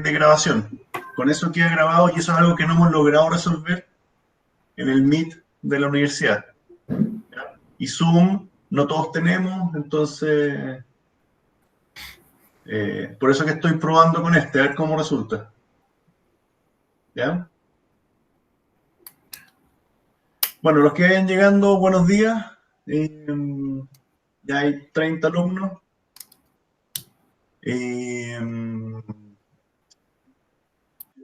de grabación. Con eso queda grabado y eso es algo que no hemos logrado resolver en el Meet de la universidad. ¿Ya? Y Zoom no todos tenemos, entonces por eso que estoy probando con este, a ver cómo resulta. ¿Ya? Bueno, los que vayan llegando, buenos días. Eh, ya hay 30 alumnos. Eh,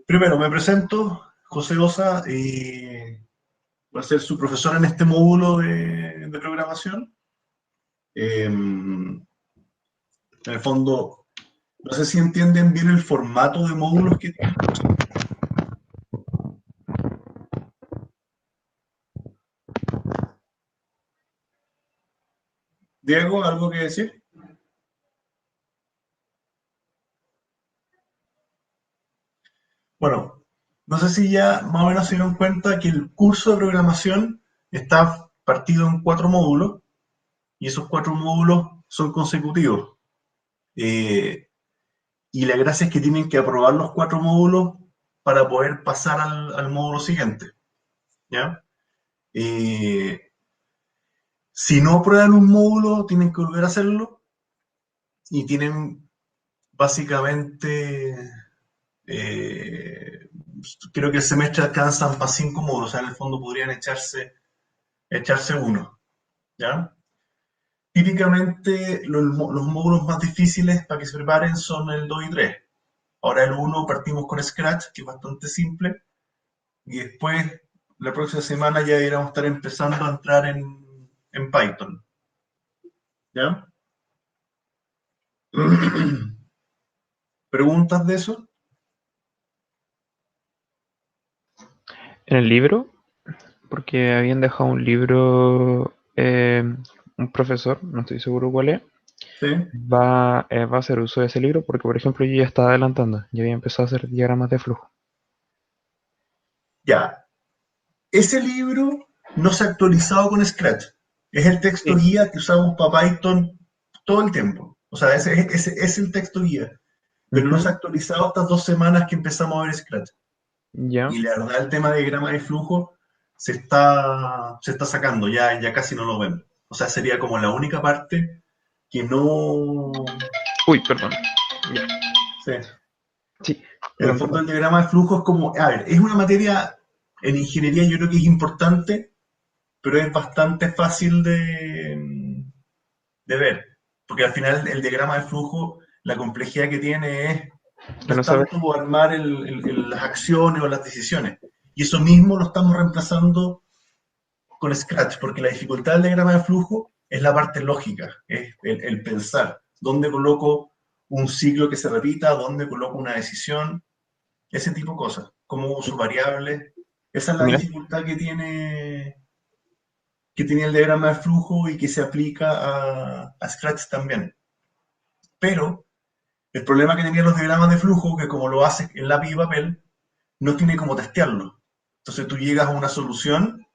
Primero, me presento, José Osa, voy a ser su profesor en este módulo de programación. En el fondo, no sé si entienden bien el formato de módulos que tiene el curso. Diego, ¿algo que decir? Bueno, no sé si ya más o menos se dieron cuenta que el curso de programación está partido en 4 módulos y esos 4 módulos son consecutivos. Eh, y la gracia es que tienen que aprobar los 4 módulos para poder pasar al módulo siguiente. ¿Ya? Eh, si no aprueban un módulo, tienen que volver a hacerlo y tienen básicamente, eh, creo que el semestre alcanzan para 5 módulos, o sea, en el fondo podrían echarse uno. ¿Ya? Típicamente los módulos más difíciles para que se preparen son el 2 y 3. Ahora el uno partimos con Scratch, que es bastante simple, y después la próxima semana ya iremos a estar empezando a entrar en Python. ¿Ya? ¿Preguntas de eso? En el libro, porque habían dejado un libro, un profesor, no estoy seguro cuál es, Sí. va a hacer uso de ese libro porque, por ejemplo, yo ya estaba adelantando, ya había empezado a hacer diagramas de flujo. Ya. Ese libro no se ha actualizado con Scratch. Es el texto Sí. guía que usamos para Python todo el tiempo. O sea, ese es el texto guía. Pero no se Ujú. ha actualizado estas 2 semanas que empezamos a ver Scratch. Ya. Y la verdad, el tema de diagrama de flujo se está sacando, ya casi no lo vemos. O sea, sería como la única parte que no. Uy, perdón. Ya. Sí. Sí, En el perdón, fondo, perdón. el diagrama de flujo es como. A ver, es una materia en ingeniería, yo creo que es importante, pero es bastante fácil de ver. Porque al final, el diagrama de flujo, la complejidad que tiene no Que es no sabes. tanto armar las acciones o las decisiones. Y eso mismo lo estamos reemplazando con Scratch, porque la dificultad del diagrama de flujo es la parte lógica, es el pensar. ¿Dónde coloco un ciclo que se repita? ¿Dónde coloco una decisión? Ese tipo de cosas. ¿Cómo uso variables? Esa es la Mira, dificultad que tiene el diagrama de flujo y que se aplica a Scratch también. Pero el problema que tenían los diagramas de flujo, que como lo haces en lápiz y papel, no tiene cómo testearlo. Entonces tú llegas a una solución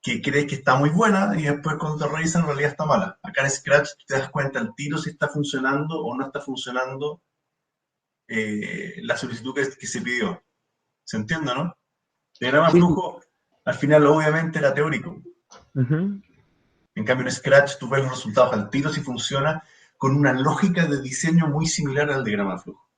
que crees que está muy buena y después cuando te revisan en realidad está mala. Acá en Scratch te das cuenta al tiro si está funcionando o no está funcionando la solicitud que se pidió. ¿Se entiende, no? El diagrama de sí, sí. flujo al final obviamente era teórico. Ujú. En cambio en Scratch tú ves los resultados al tiro si funciona con una lógica de diseño muy similar al diagrama de flujo.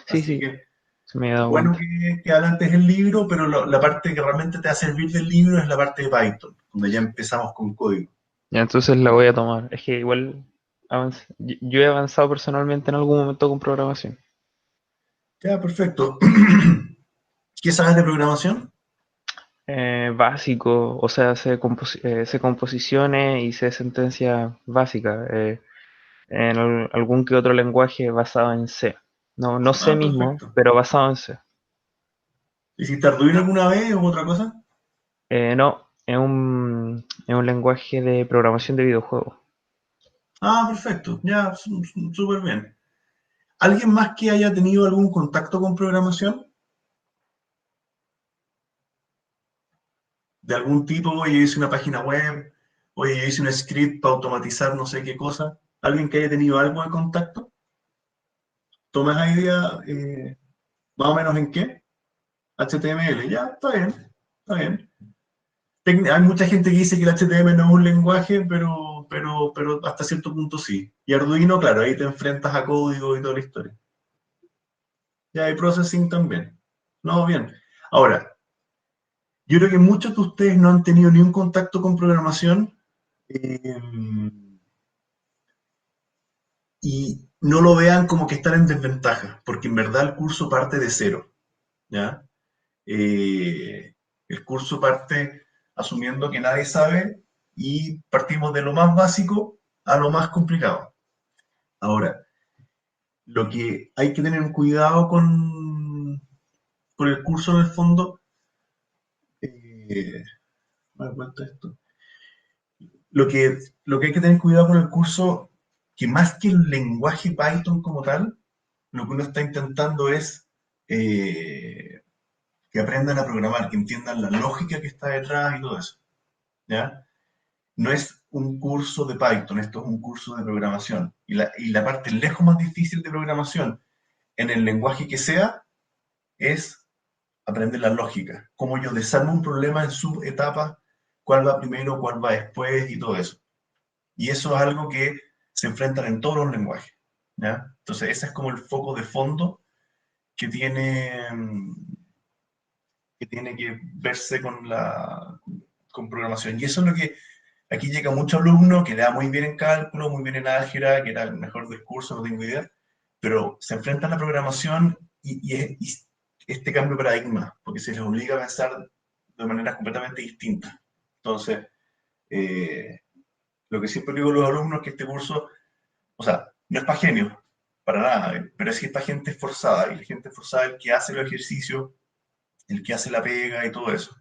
Sí, Así sí, que se me he dado bueno cuenta. que adelante es el libro, pero la parte que realmente te va a servir del libro es la parte de Python, donde ya empezamos con código. Ya, entonces la voy a tomar. Es que igual yo he avanzado personalmente en algún momento con programación. Ya, perfecto. ¿Qué sabes de programación? Básico, o sea, sé composiciones y sé sentencias básicas. En algún que otro lenguaje basado en C. No, no C Ah, mismo, perfecto. pero basado en C. ¿Hiciste Arduino alguna vez o otra cosa? No, es un lenguaje de programación de videojuegos. Ah, perfecto. Ya, súper bien. ¿Alguien más que haya tenido algún contacto con programación? De algún tipo, oye, yo hice una página web, oye, yo hice un script para automatizar no sé qué cosa. ¿Alguien que haya tenido algo de contacto? ¿Tomas idea? ¿Más o menos en qué? HTML, ya, está bien, está bien. Hay mucha gente que dice que el HTML no es un lenguaje, pero hasta cierto punto sí. Y Arduino, claro, ahí te enfrentas a código y toda la historia. Ya hay processing también. No, bien. Ahora, yo creo que muchos de ustedes no han tenido ni un contacto con programación eh, y no lo vean como que están en desventaja, porque en verdad el curso parte de cero, ¿ya? El curso parte asumiendo que nadie sabe y partimos de lo más básico a lo más complicado. Ahora, lo que hay que tener cuidado con el curso en el fondo, eh, me doy cuenta de esto. Lo que hay que tener cuidado con el curso, que más que el lenguaje Python como tal, lo que uno está intentando es eh, que aprendan a programar, que entiendan la lógica que está detrás y todo eso. ¿Ya? No es un curso de Python, esto es un curso de programación. Y la parte lejos más difícil de programación, en el lenguaje que sea, es aprender la lógica. Cómo yo desarmo un problema en subetapas, cuál va primero, cuál va después y todo eso. Y eso es algo que se enfrentan en todos los lenguajes. ¿Ya? Entonces, ese es como el foco de fondo que tiene que verse con programación. Y eso es lo que aquí llega mucho alumno que le da muy bien en cálculo, muy bien en álgebra, que era el mejor del curso, no tengo idea, pero se enfrentan a la programación y este cambio de paradigma, porque se les obliga a pensar de manera completamente distinta. Entonces, eh, lo que siempre digo a los alumnos es que este curso, o sea, no es para genios, para nada, pero es que esta gente esforzada, y la gente esforzada es el que hace los ejercicios, el que hace la pega y todo eso,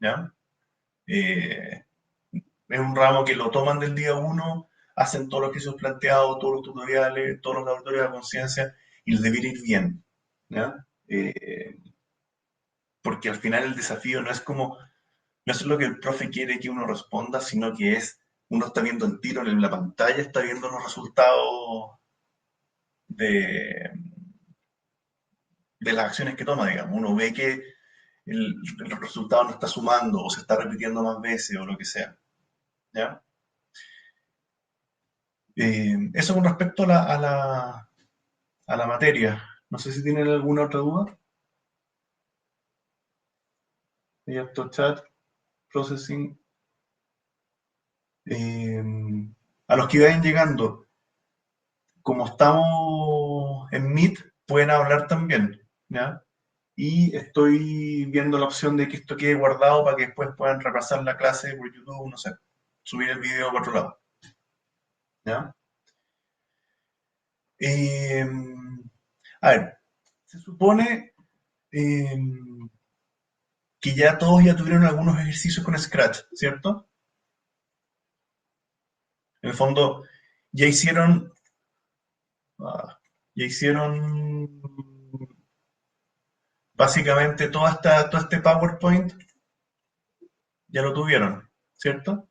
¿ya? Eh, es un ramo que lo toman del día uno, hacen todos los ejercicios planteados, todos los tutoriales, todos los laboratorios de conciencia, y les debería ir bien, ¿ya? Porque al final el desafío no es lo que el profe quiere que uno responda, sino que uno está viendo el tiro en la pantalla, está viendo los resultados de, de las acciones que toma, digamos. Uno ve que el resultado no está sumando o se está repitiendo más veces o lo que sea. ¿Ya? Eso con respecto a la materia. No sé si tienen alguna otra duda. Chat, processing. Eh, a los que vayan llegando, como estamos en Meet, pueden hablar también. ¿Ya? Y estoy viendo la opción de que esto quede guardado para que después puedan repasar la clase por YouTube, no sé, subir el video por otro lado. ¿Ya? Eh, a ver, se supone eh, que ya todos ya tuvieron algunos ejercicios con Scratch, ¿cierto? En el fondo, ya hicieron, ah, ya hicieron básicamente todo este PowerPoint, ya lo tuvieron, ¿cierto?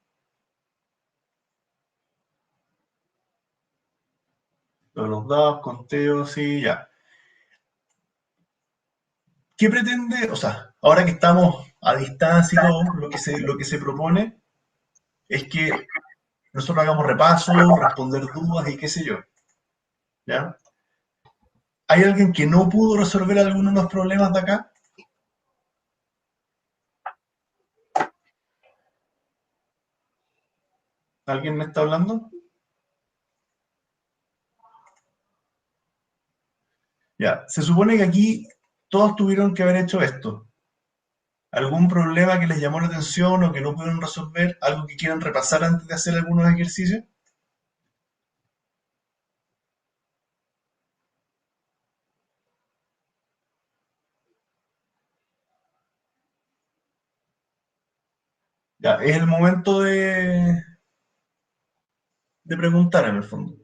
Los dados, conteos, sí, ya. ¿Qué pretende? O sea, ahora que estamos a distancia y todo, lo que se propone es que nosotros hagamos repaso, responder dudas y qué sé yo, ¿ya? ¿Hay alguien que no pudo resolver alguno de los problemas de acá? ¿Alguien me está hablando? Ya, se supone que aquí todos tuvieron que haber hecho esto. ¿Algún problema que les llamó la atención o que no pudieron resolver? ¿Algo que quieran repasar antes de hacer algunos ejercicios? Ya, es el momento de preguntar en el fondo.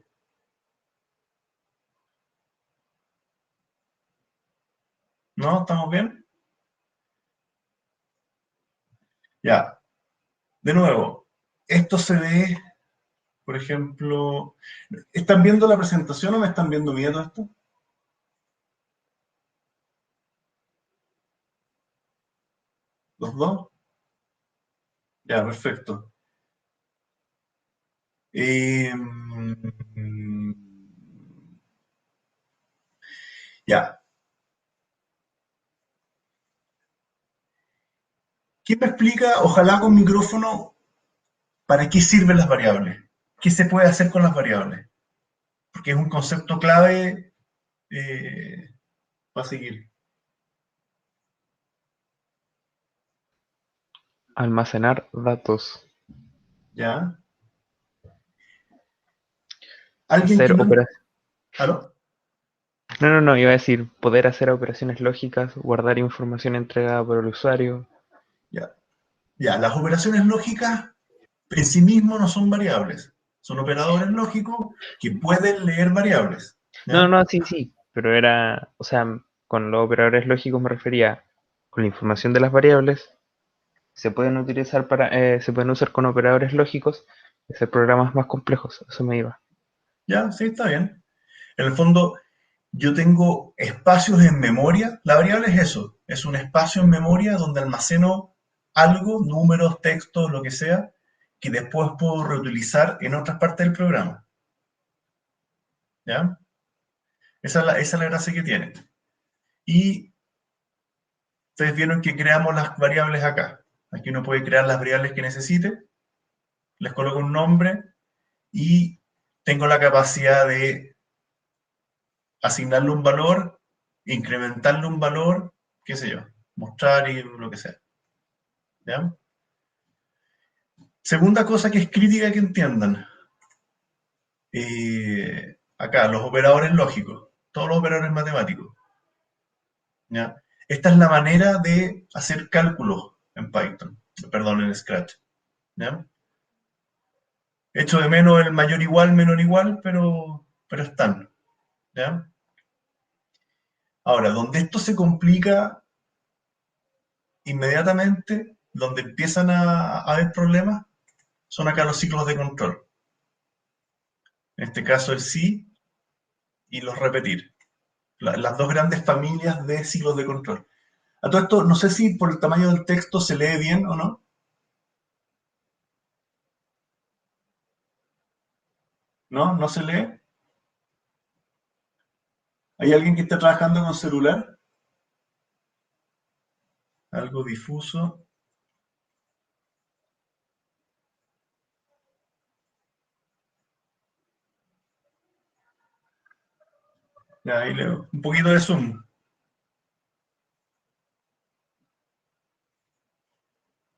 ¿No? ¿Estamos bien? Ya, de nuevo, esto se ve, por ejemplo, ¿están viendo la presentación o me están viendo miedo esto? ¿Los dos? Ya, perfecto. Eh, ya. ¿Quién me explica, ojalá con micrófono, para qué sirven las variables? ¿Qué se puede hacer con las variables? Porque es un concepto clave para seguir. Almacenar datos. ¿Ya? ¿Alguien que Hacer no... operaciones. ¿Aló? No, iba a decir poder hacer operaciones lógicas, guardar información entregada por el usuario. Ya. Ya, las operaciones lógicas en sí mismos no son variables. Son operadores lógicos que pueden leer variables. ¿Ya? No, sí, pero era, o sea, con los operadores lógicos me refería con la información de las variables, se pueden utilizar se pueden usar con operadores lógicos y hacer programas más complejos, eso me iba. Ya, sí, está bien. En el fondo, yo tengo espacios en memoria. La variable es eso, es un espacio en memoria donde almaceno algo, números, textos, lo que sea, que después puedo reutilizar en otras partes del programa. ¿Ya? Esa es la gracia que tiene. Y ustedes vieron que creamos las variables acá. Aquí uno puede crear las variables que necesite, les coloco un nombre y tengo la capacidad de asignarle un valor, incrementarle un valor, qué sé yo, mostrar y lo que sea. ¿Ya? Segunda cosa que es crítica que entiendan. Acá, los operadores lógicos, todos los operadores matemáticos. ¿Ya? Esta es la manera de hacer cálculos en Python, perdón, en Scratch. ¿Ya? Echo de menos el mayor igual, menor igual, pero están. ¿Ya? Ahora, donde esto se complica inmediatamente, donde empiezan a haber problemas, son acá los ciclos de control. En este caso el sí y los repetir. Las dos grandes familias de ciclos de control. A todo esto, no sé si por el tamaño del texto se lee bien o no. ¿No? ¿No se lee? ¿Hay alguien que esté trabajando con celular? Algo difuso. Ya, ahí leo. Un poquito de zoom.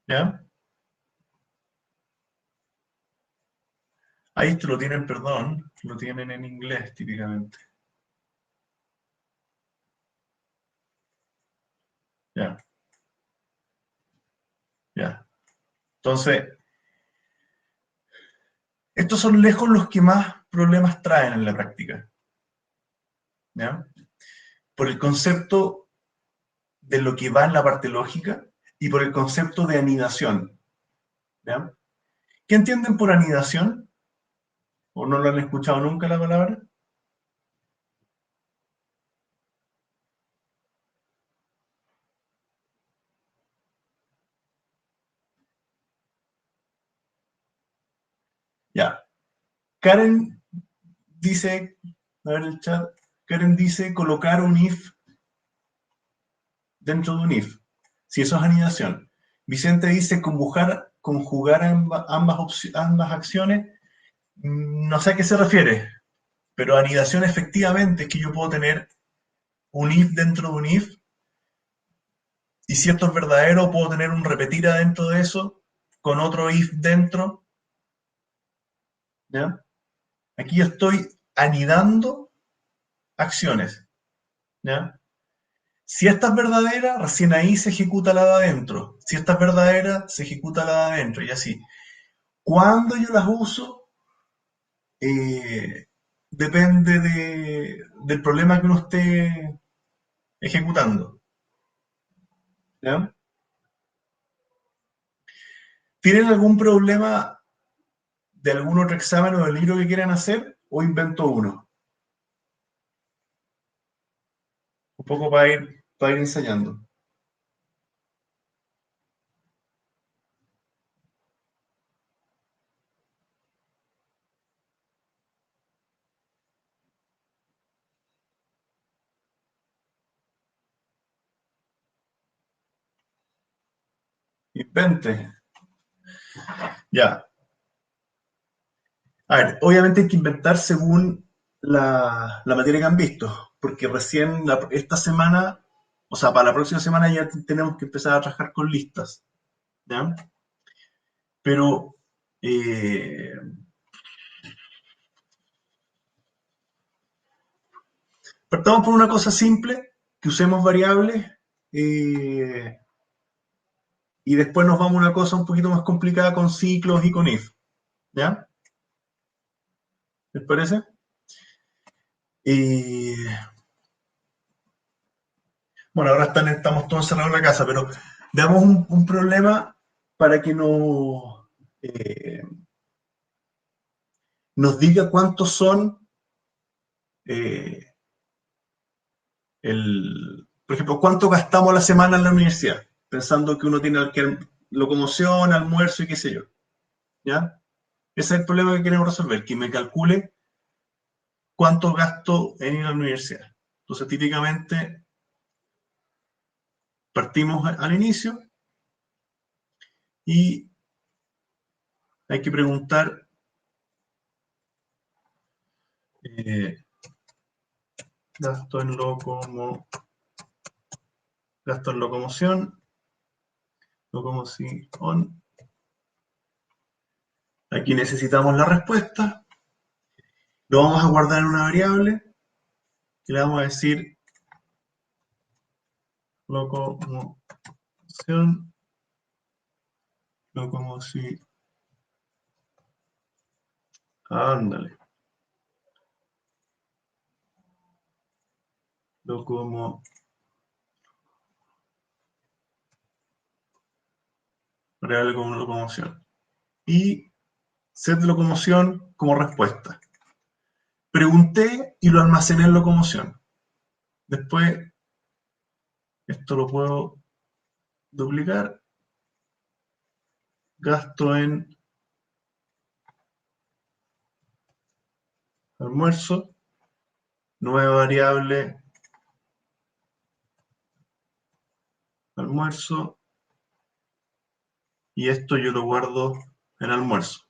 ¿Ya? Ahí esto lo tienen, perdón, lo tienen en inglés típicamente. Ya, ya. Entonces, estos son lejos los que más problemas traen en la práctica. ¿Ya? Por el concepto de lo que va en la parte lógica y por el concepto de anidación. ¿Ya? ¿Qué entienden por anidación? ¿O no lo han escuchado nunca la palabra? Ya. Karen dice, a ver el chat, Karen dice colocar un if dentro de un if. Si eso es anidación. Vicente dice conjugar ambas acciones. No sé a qué se refiere, pero anidación efectivamente es que yo puedo tener un if dentro de un if y si esto es verdadero puedo tener un repetir adentro de eso con otro if dentro. ¿Ya? Aquí yo estoy anidando acciones. ¿Ya? Si esta es verdadera, recién ahí se ejecuta la de adentro. Si esta es verdadera, se ejecuta la de adentro y así. Cuando yo las uso, eh, depende del problema que uno esté ejecutando. ¿Ya? ¿Tienen algún problema de algún otro examen o del libro que quieran hacer o invento uno? Un poco para ir ensayando. 20. Ya. A ver, obviamente hay que inventar según la materia que han visto, porque recién esta semana, o sea, para la próxima semana ya tenemos que empezar a trabajar con listas, ¿ya? Pero, eh, partamos por una cosa simple, que usemos variables, eh, y después nos vamos a una cosa un poquito más complicada con ciclos y con if, ¿ya? ¿Les parece? Eh, bueno, ahora estamos todos encerrados en la casa, pero veamos un problema para que eh, nos diga cuántos son, eh, por ejemplo, cuánto gastamos a la semana en la universidad, pensando que uno tiene que locomoción, almuerzo y qué sé yo, ¿ya? Ese es el problema que queremos resolver, que me calcule cuánto gasto en ir a la universidad. Entonces, típicamente, partimos al inicio y hay que preguntar eh, gasto en gasto en locomoción. Aquí necesitamos la respuesta. Lo vamos a guardar en una variable y le vamos a decir locomoción, locomoción. Ándale. Locomo, variable como locomoción. Y set de locomoción como respuesta. Pregunté y lo almacené en locomoción. Después, esto lo puedo duplicar. Gasto en almuerzo. Nueva variable almuerzo. Y esto yo lo guardo en almuerzo.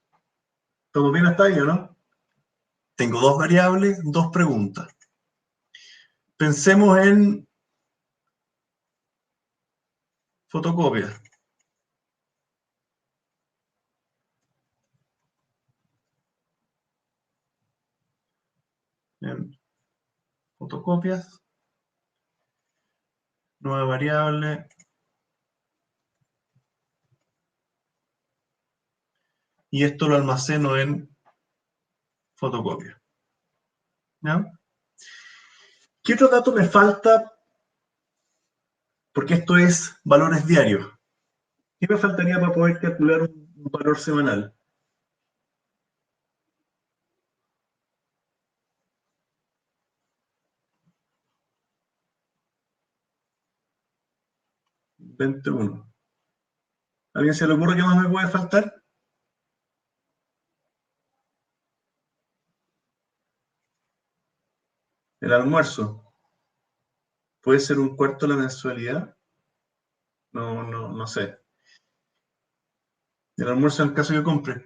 ¿Todo bien hasta ahí o no? Tengo dos variables, dos preguntas. Pensemos en fotocopias. En fotocopias, nueva variable. Y esto lo almaceno en fotocopias. ¿Ya? ¿Qué otro dato me falta? Porque esto es valores diarios. ¿Qué me faltaría para poder calcular un valor semanal? 21. ¿A alguien se le ocurre qué más me puede faltar? El almuerzo. ¿Puede ser un cuarto de la mensualidad? No, no, no sé. El almuerzo en el caso que compre.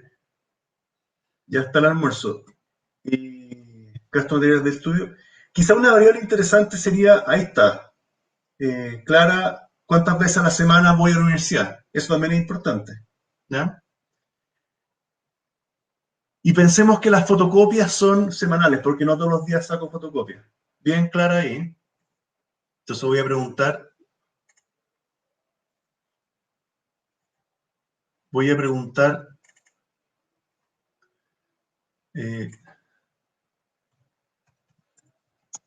Ya está el almuerzo. Y gasto materiales de estudio. Quizá una variable interesante sería, ahí está, Clara, ¿cuántas veces a la semana voy a la universidad? Eso también es importante. ¿Ya? Y pensemos que las fotocopias son semanales, porque no todos los días saco fotocopias. Bien clara ahí. Entonces voy a preguntar eh,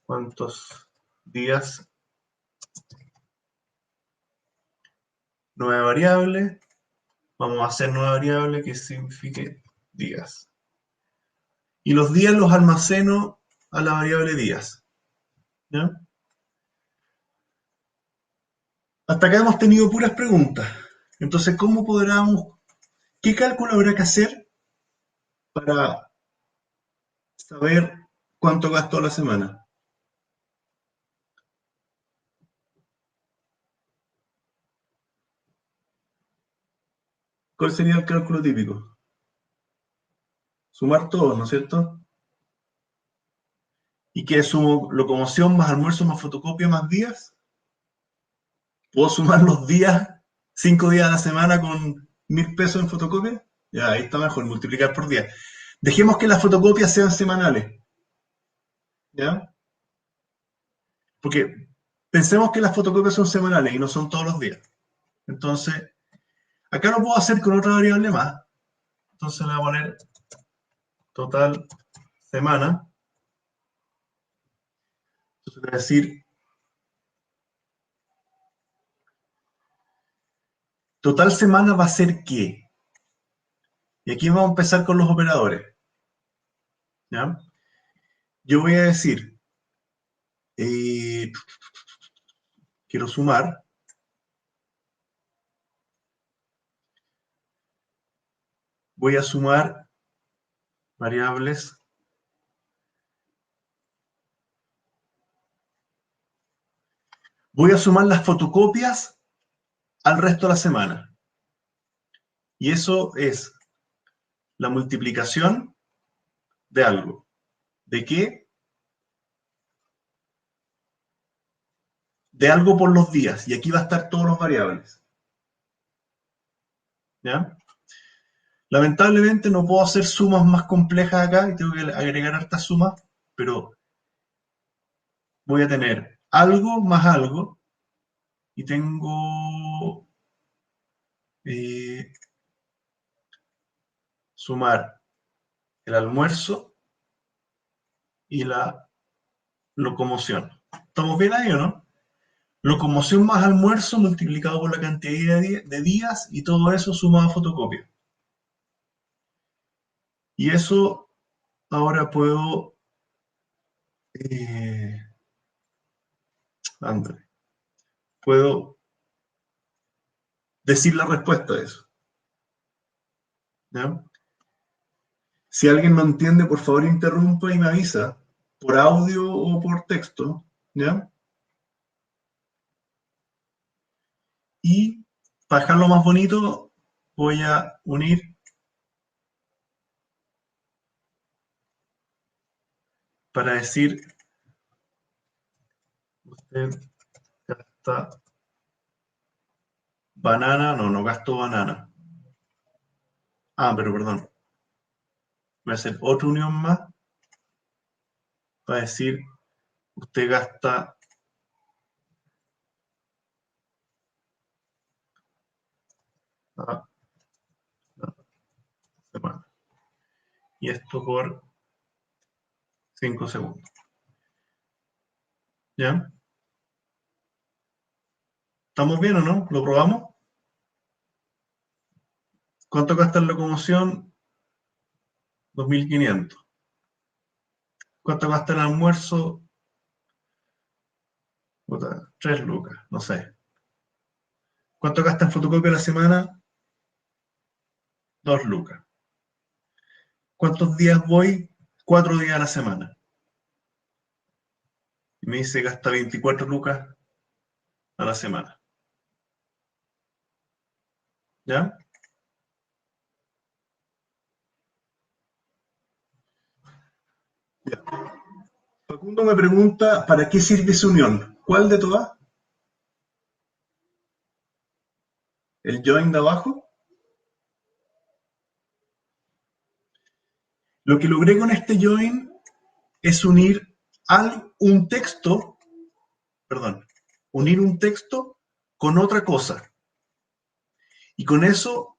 cuántos días, nueva variable. Vamos a hacer nueva variable que signifique días. Y los días los almaceno a la variable días. ¿Ya? Hasta acá hemos tenido puras preguntas. Entonces, qué cálculo habrá que hacer para saber cuánto gasto a la semana? ¿Cuál sería el cálculo típico? Sumar todo, ¿no es cierto? ¿Y qué sumo? Locomoción más almuerzo más fotocopia más días. ¿Puedo sumar los días, 5 días a la semana con 1.000 pesos en fotocopia? Ya, ahí está mejor, multiplicar por día. Dejemos que las fotocopias sean semanales, ¿ya? Porque pensemos que las fotocopias son semanales y no son todos los días. Entonces, acá lo puedo hacer con otra variable más. Entonces le voy a poner total semana. Entonces le voy a decir total semana va a ser ¿qué? Y aquí vamos a empezar con los operadores, ¿ya? Yo voy a decir, eh, quiero sumar, voy a sumar variables, voy a sumar las fotocopias al resto de la semana. Y eso es la multiplicación de algo. ¿De qué? De algo por los días. Y aquí va a estar todos los variables, ¿ya? Lamentablemente no puedo hacer sumas más complejas acá y tengo que agregar hartas sumas, pero voy a tener algo más algo y tengo sumar el almuerzo y la locomoción. ¿Estamos bien ahí o no? Locomoción más almuerzo multiplicado por la cantidad de días y todo eso sumado a fotocopia. Y eso ahora puedo... Eh, André, puedo decir la respuesta a eso, ¿ya? Si alguien no entiende, por favor interrumpa y me avisa, por audio o por texto, ¿ya? Y para dejarlo más bonito, voy a unir para decir, usted gasta banana, no gasto banana. Ah, pero perdón, voy a hacer otra unión más para decir, usted gasta a la semana. Y esto por 5 segundos, ¿ya? ¿Estamos bien o no? ¿Lo probamos? ¿Cuánto gasta en locomoción? 2.500. ¿Cuánto gasta el almuerzo? Puta, 3 lucas, no sé. ¿Cuánto gasta en fotocopia a la semana? 2 lucas. ¿Cuántos días voy? 4 días a la semana. Y me dice gasta 24 lucas a la semana. ¿Ya? Ya. Facundo me pregunta, ¿para qué sirve esa unión? ¿Cuál de todas? ¿El join de abajo? Lo que logré con este join es un texto, perdón, unir un texto con otra cosa. Y con eso,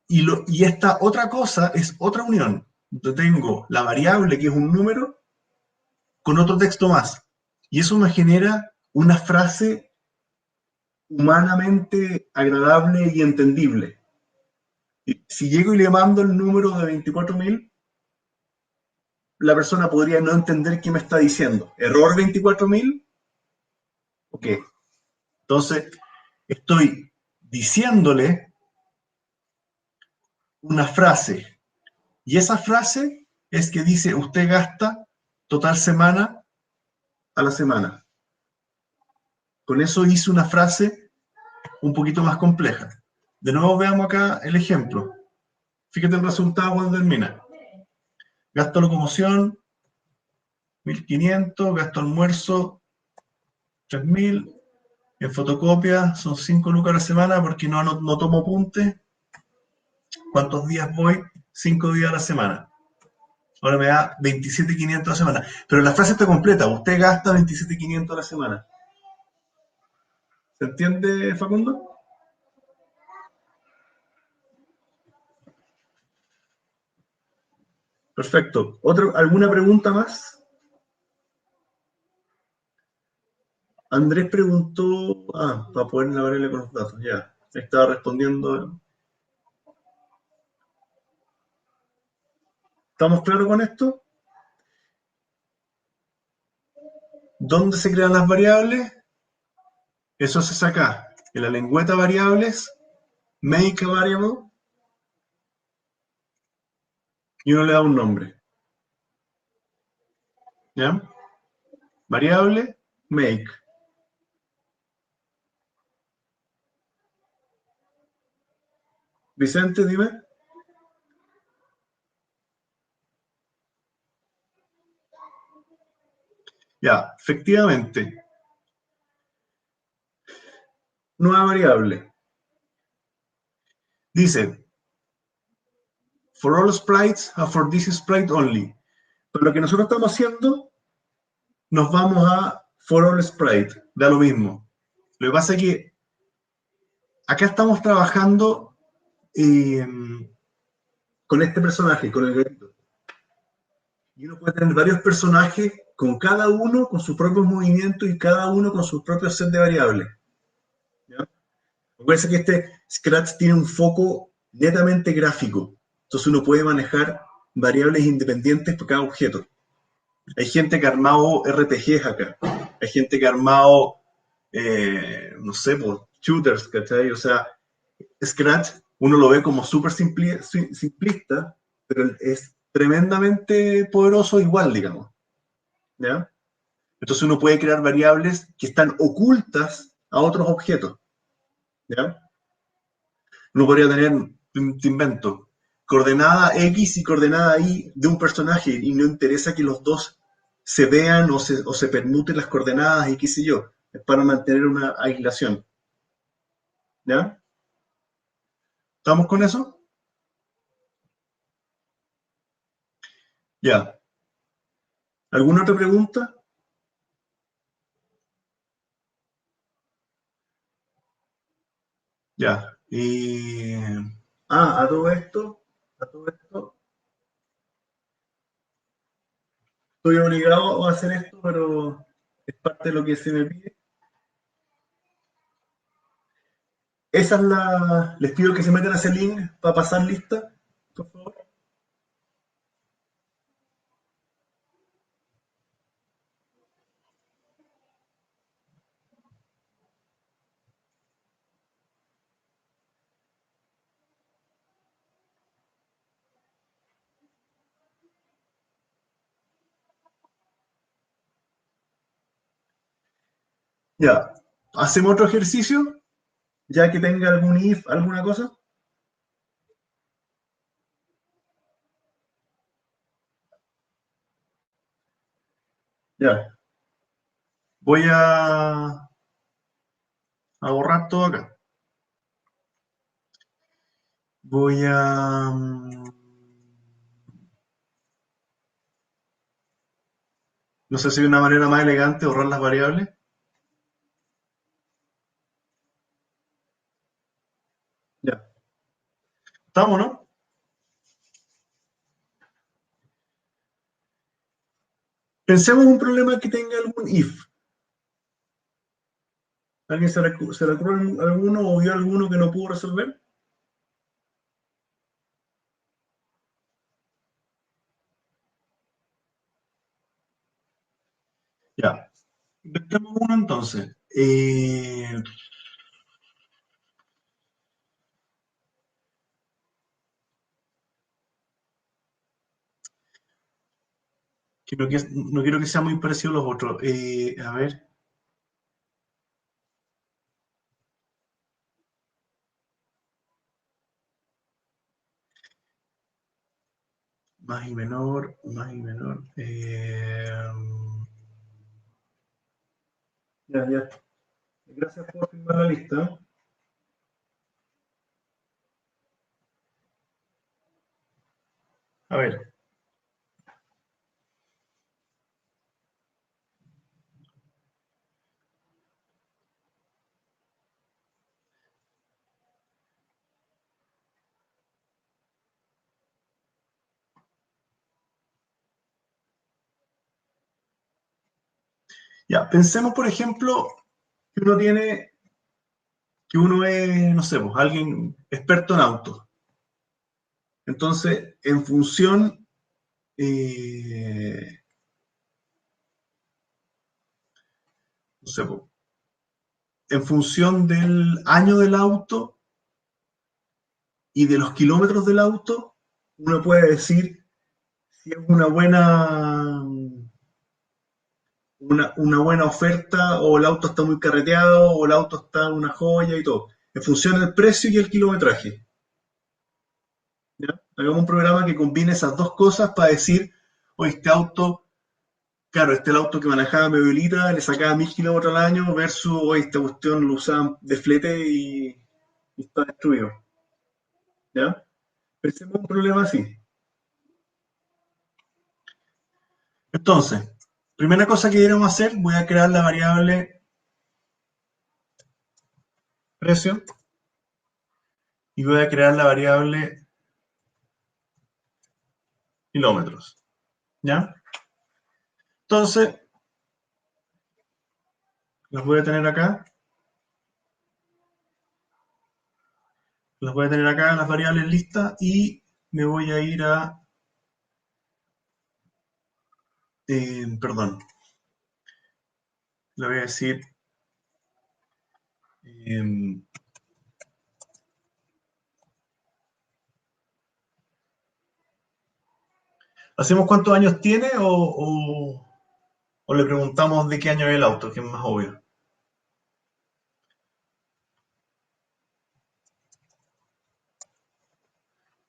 y esta otra cosa es otra unión. Yo tengo la variable, que es un número, con otro texto más. Y eso me genera una frase humanamente agradable y entendible. Si llego y le mando el número de 24.000, la persona podría no entender qué me está diciendo. ¿Error 24.000? ¿O qué? Entonces, estoy diciéndole una frase. Y esa frase es que dice, usted gasta total semana a la semana. Con eso hice una frase un poquito más compleja. De nuevo veamos acá el ejemplo. Fíjate el resultado cuando termina. Gasto locomoción, 1.500, gasto almuerzo, 3.000. En fotocopia son 5 lucas a la semana porque no tomo apunte. ¿Cuántos días voy? 5 días a la semana. Ahora me da 27.500 a la semana. Pero la frase está completa. Usted gasta 27.500 a la semana. ¿Se entiende, Facundo? Perfecto. ¿Alguna pregunta más? Andrés preguntó, para poder navegarle con los datos, ya. Estaba respondiendo. ¿Estamos claros con esto? ¿Dónde se crean las variables? Eso se saca en la lengüeta variables, make a variable, y uno le da un nombre. ¿Ya? Variable, make. Vicente, dime. Ya, efectivamente. Nueva variable. Dice, for all sprites and for this sprite only. Pero lo que nosotros estamos haciendo, nos vamos a for all sprite. Da lo mismo. Lo que pasa es que acá estamos trabajando eh, con este personaje, con el gatito. Y uno puede tener varios personajes con cada uno con sus propios movimientos y cada uno con sus propios set de variables. ¿Ya? Recuerda que este Scratch tiene un foco netamente gráfico. Entonces uno puede manejar variables independientes por cada objeto. Hay gente que ha armado RPGs acá. Hay gente que ha armado, no sé, pues, shooters, ¿cachai? O sea, Scratch uno lo ve como súper simplista, pero es tremendamente poderoso igual, digamos. ¿Ya? Entonces uno puede crear variables que están ocultas a otros objetos. ¿Ya? Uno podría tener, te invento, coordenada X y coordenada Y de un personaje y no interesa que los dos se vean o se permuten las coordenadas y qué sé yo. Es para mantener una aislación. ¿Ya? ¿Estamos con eso? Ya. ¿Alguna otra pregunta? Ya. A todo esto, estoy obligado a hacer esto, pero es parte de lo que se me pide. Esa es la. Les pido que se metan a ese link para pasar lista, por favor. Ya. ¿Hacemos otro ejercicio? Ya que tenga algún if, alguna cosa. Ya. Voy a borrar todo acá. Voy a. No sé si hay una manera más elegante de borrar las variables. Ya. ¿Estamos, no? Pensemos en un problema que tenga algún if. ¿Alguien se le ocurre alguno o vio alguno que no pudo resolver? Ya. Inventemos uno entonces. No quiero que sea muy parecido a los otros. A ver. Más y menor, más y menor. Ya, ya. Gracias por firmar la lista. A ver. Ya, pensemos, por ejemplo, que uno es, no sé, pues, alguien experto en autos. Entonces, en función, no sé, pues, en función del año del auto y de los kilómetros del auto, uno puede decir si es una buena oferta o el auto está muy carreteado o el auto está una joya y todo. En función del precio y el kilometraje. ¿Ya? Hagamos un programa que combine esas dos cosas para decir, oye, este auto, claro, este es el auto que manejaba mi abuelita, le sacaba 1000 kilómetros al año versus, oye, esta cuestión lo usaban de flete y está destruido. ¿Ya? Pensemos un problema así. Entonces, primera cosa que queremos hacer, voy a crear la variable precio y voy a crear la variable kilómetros. ¿Ya? Entonces, las voy a tener acá. Las voy a tener acá, las variables listas, y me voy a ir a, perdón, le voy a decir, eh, ¿hacemos cuántos años tiene o le preguntamos de qué año es el auto, que es más obvio?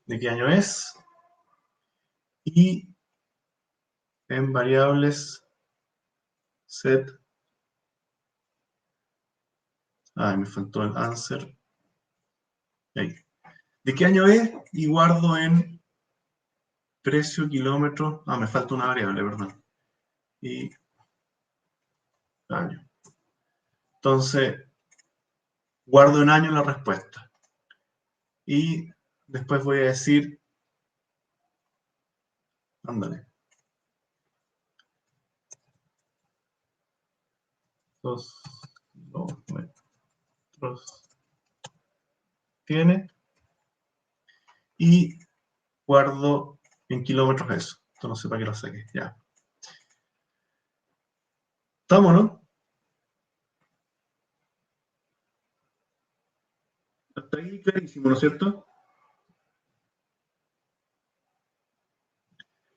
¿De qué año es? Y en variables set, me faltó el answer. Ahí. ¿De qué año es? Y guardo en precio, kilómetro. Me falta una variable, perdón. Y año. Entonces, guardo en año la respuesta. Y después voy a decir, ándale, 2 kilómetros tiene y guardo en kilómetros eso. Esto no sé para qué lo saqué. Ya. ¿Estamos, no? Hasta ahí clarísimo, ¿no es cierto?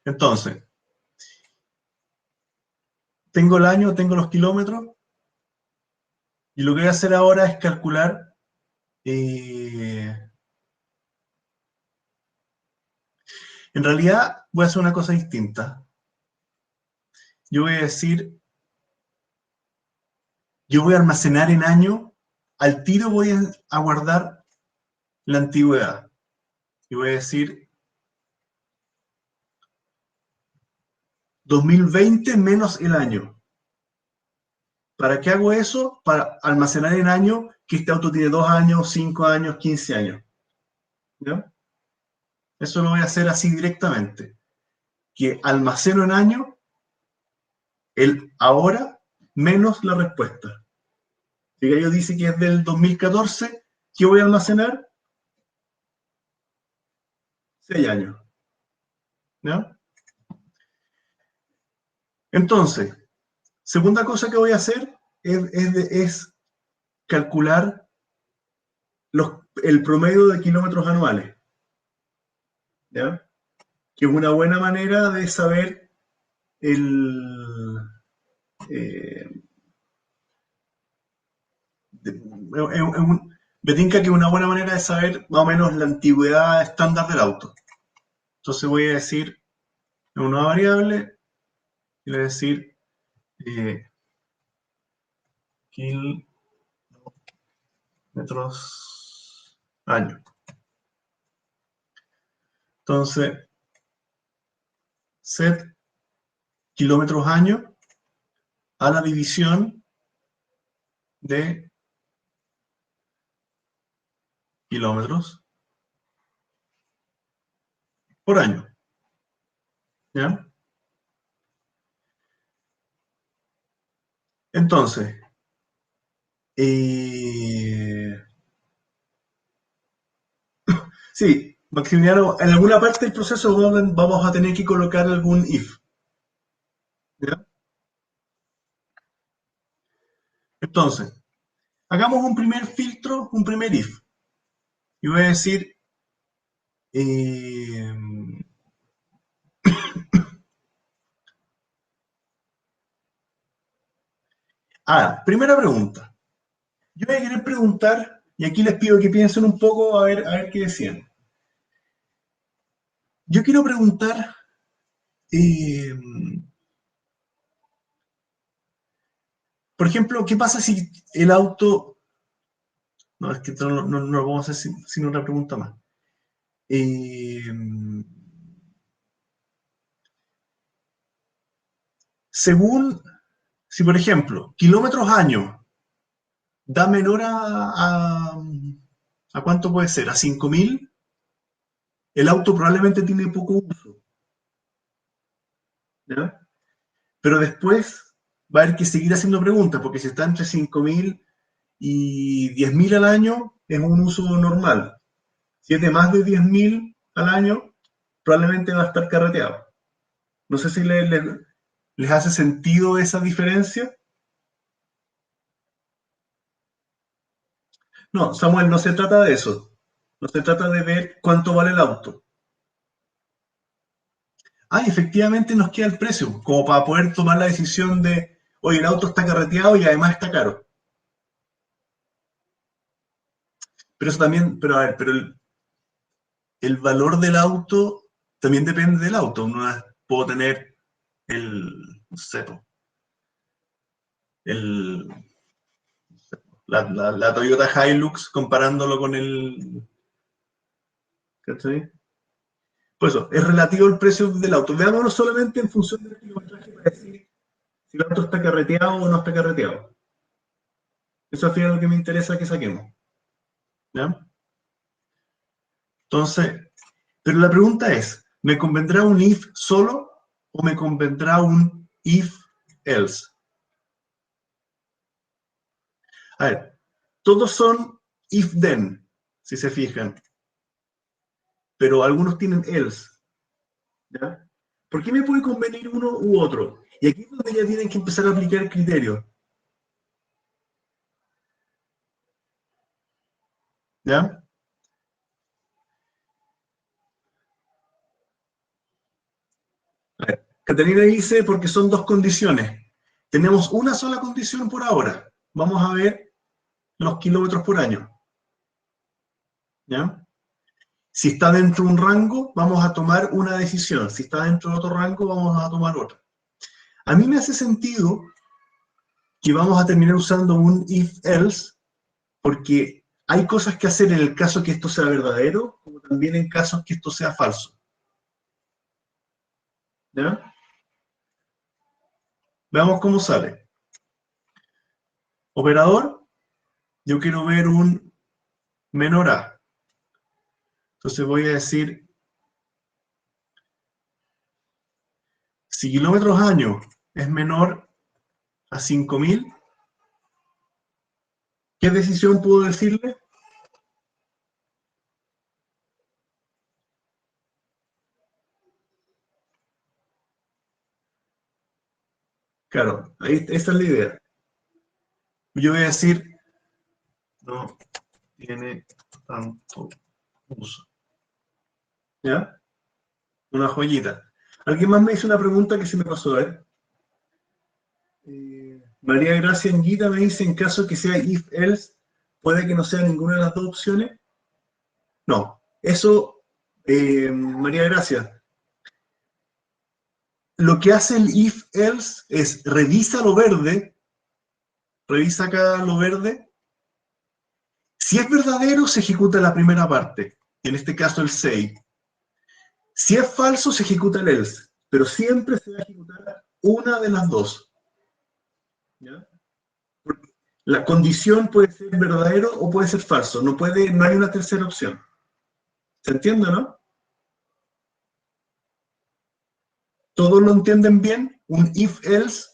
Entonces, tengo el año, tengo los kilómetros y lo que voy a hacer ahora es calcular. En realidad, voy a hacer una cosa distinta. Yo voy a decir, yo voy a almacenar en año, al tiro voy a guardar la antigüedad. Y voy a decir 2020 menos el año. ¿Para qué hago eso? Para almacenar en año que este auto tiene 2 años, 5 años, 15 años. ¿Ya? Eso lo voy a hacer así directamente. Que almaceno en año el ahora menos la respuesta. Si yo dice que es del 2014, ¿qué voy a almacenar? 6 años. ¿Ya? Entonces, segunda cosa que voy a hacer es calcular el promedio de kilómetros anuales. ¿Ya? Que es una buena manera de saber el... eh, me tinca que es una buena manera de saber más o menos la antigüedad estándar del auto. Entonces voy a decir una nueva variable y le voy a decir kilómetros año. Entonces, set kilómetros año a la división de kilómetros por año. ¿Ya? Entonces, sí, Maximiliano, en alguna parte del proceso vamos a tener que colocar algún if. ¿Ya? Entonces, hagamos un primer filtro, un primer if. Y voy a decir, eh, primera pregunta. Yo voy a querer preguntar, y aquí les pido que piensen un poco a ver qué decían. Yo quiero preguntar, eh, por ejemplo, ¿qué pasa si el auto... No, es que no lo vamos a hacer sin otra pregunta más. Eh, según, si por ejemplo, kilómetros año da menor ¿a cuánto puede ser? ¿A 5.000? El auto probablemente tiene poco uso, ¿ya? Pero después va a haber que seguir haciendo preguntas, porque si está entre 5.000 y 10.000 al año, es un uso normal. Si es de más de 10.000 al año, probablemente va a estar carreteado. No sé si les hace sentido esa diferencia. No, Samuel, no se trata de eso. No se trata de ver cuánto vale el auto. Efectivamente nos queda el precio, como para poder tomar la decisión de, oye, el auto está carreteado y además está caro. Pero eso también, pero a ver, pero el valor del auto también depende del auto. Puedo tener el, no sé, el, la Toyota Hilux comparándolo con el, ¿cachai? Por eso, es relativo el precio del auto. Veámoslo solamente en función del kilometraje para decir si el auto está carreteado o no está carreteado. Eso al final es lo que me interesa que saquemos. ¿Ya? Entonces, pero la pregunta es, ¿me convendrá un if solo o me convendrá un if else? A ver, todos son if then, si se fijan, pero algunos tienen else. ¿Ya? ¿Por qué me puede convenir uno u otro? Y aquí es donde ya tienen que empezar a aplicar criterios. ¿Ya? A ver, Catalina dice porque son dos condiciones. Tenemos una sola condición por ahora. Vamos a ver los kilómetros por año. ¿Ya? Si está dentro de un rango, vamos a tomar una decisión. Si está dentro de otro rango, vamos a tomar otra. A mí me hace sentido que vamos a terminar usando un if-else porque hay cosas que hacer en el caso que esto sea verdadero, como también en casos que esto sea falso. ¿Ya? Veamos cómo sale. Operador, yo quiero ver un menor a. Entonces voy a decir, si kilómetros año es menor a 5.000, ¿qué decisión puedo decirle? Claro, ahí, esa es la idea. Yo voy a decir, no tiene tanto uso. ¿Ya? Una joyita. Alguien más me hizo una pregunta que se me pasó, ¿eh? María Gracia Anguita me dice, en caso que sea if-else, puede que no sea ninguna de las dos opciones. No, eso, María Gracia, lo que hace el if-else es revisa lo verde, revisa acá lo verde. Si es verdadero, se ejecuta la primera parte, en este caso el say. Si es falso, se ejecuta el else, pero siempre se va a ejecutar una de las dos. ¿Ya? La condición puede ser verdadero o puede ser falso, no hay una tercera opción. ¿Se entiende, no? ¿Todos lo entienden bien? Un if-else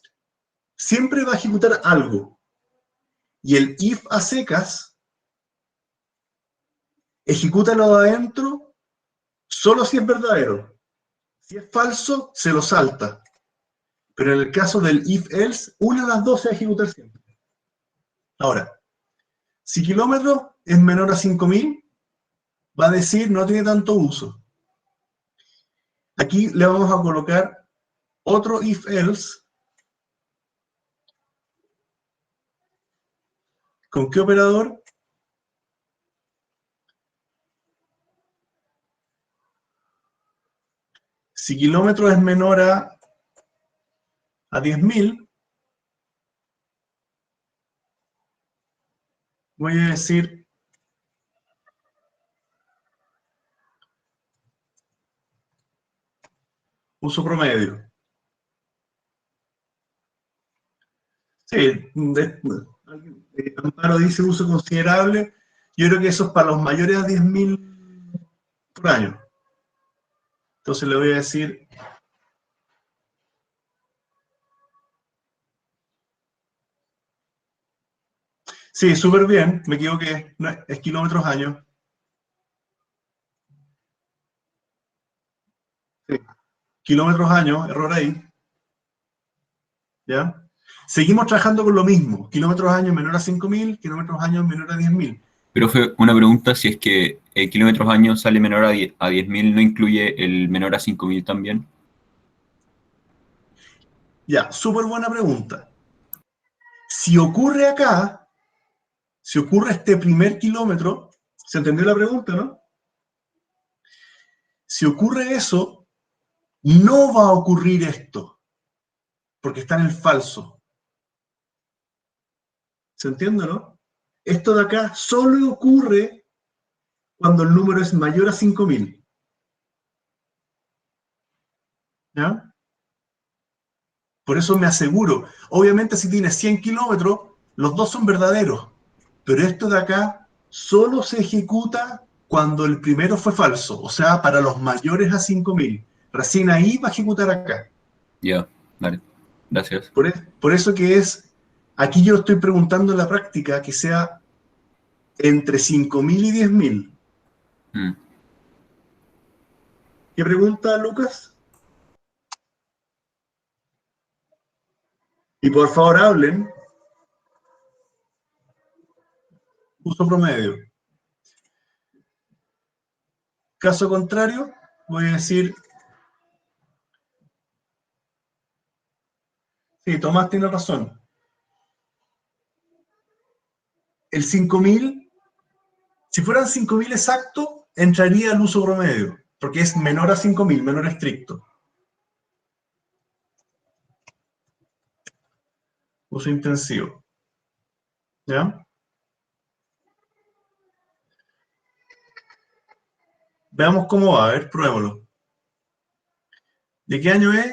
siempre va a ejecutar algo. Y el if a secas ejecuta lo de adentro solo si es verdadero. Si es falso, se lo salta. Pero en el caso del if-else, una de las dos se va a ejecutar siempre. Ahora, si kilómetros es menor a 5000, va a decir no tiene tanto uso. Aquí le vamos a colocar otro if-else. ¿Con qué operador? Si kilómetros es menor a 10.000, voy a decir uso promedio. Sí, Amparo dice uso considerable. Yo creo que eso es para los mayores a 10.000 por año. Entonces le voy a decir sí, súper bien, me equivoqué, no, es kilómetros año. Sí. Kilómetros año, error ahí. ¿Ya? Seguimos trabajando con lo mismo, kilómetros año menor a 5000, kilómetros año menor a 10.000. Profe, una pregunta, si es que kilómetros año sale menor a 10.000, ¿no incluye el menor a 5.000 también? Ya, súper buena pregunta. Si ocurre acá, si ocurre este primer kilómetro, ¿se entendió la pregunta, no? Si ocurre eso, no va a ocurrir esto, porque está en el falso. ¿Se entiende, no? Esto de acá solo ocurre cuando el número es mayor a 5000. ¿Ya? Por eso me aseguro. Obviamente si tienes 100 kilómetros, los dos son verdaderos. Pero esto de acá solo se ejecuta cuando el primero fue falso. O sea, para los mayores a 5000. Recién ahí va a ejecutar acá. Ya, vale. Gracias. Por eso que es, aquí yo estoy preguntando en la práctica que sea entre 5000 y 10.000. Mm. ¿Qué pregunta, Lucas? Y por favor hablen. Uso promedio. Caso contrario, voy a decir, sí, Tomás tiene razón. El 5000, si fueran 5000 exacto, entraría al uso promedio, porque es menor a 5000, menor estricto. Uso intensivo. ¿Ya? Veamos cómo va, a ver, pruébalo. ¿De qué año es?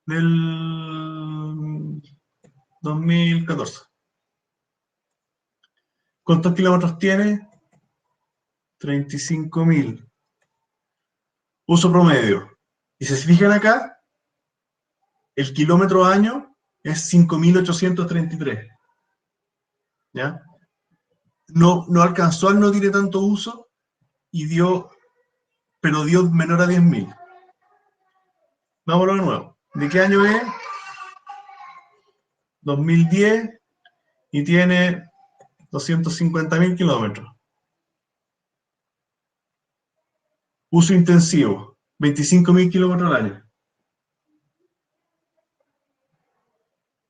Del 2014. ¿Cuántos kilómetros tiene? 35.000. Uso promedio. Y si se fijan acá, el kilómetro año es 5.833. ¿Ya? No alcanzó al no tiene tanto uso y pero dio menor a 10.000. Vámonos de nuevo. ¿De qué año es? 2010 y tiene 250.000 kilómetros. Uso intensivo, 25.000 kilómetros al año.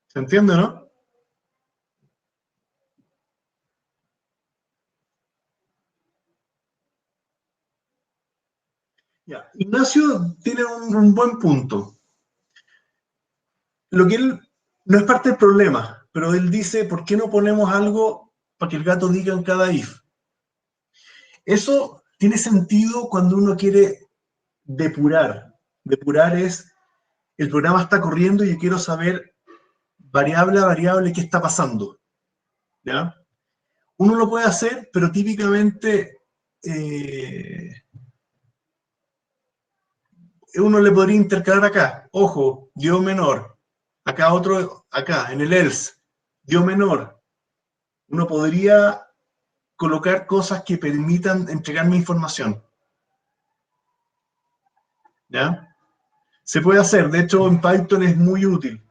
¿Se entiende, no? Ya. Ignacio tiene un buen punto. Lo que él no es parte del problema, pero él dice, ¿por qué no ponemos algo para que el gato diga en cada if? Eso tiene sentido cuando uno quiere depurar. Depurar es, el programa está corriendo y yo quiero saber variable a variable qué está pasando. ¿Ya? Uno lo puede hacer, pero típicamente uno le podría intercalar acá, ojo, dio menor, acá otro, acá, en el else, dio menor. Uno podría colocar cosas que permitan entregarme información. ¿Ya? Se puede hacer, de hecho en Python es muy útil.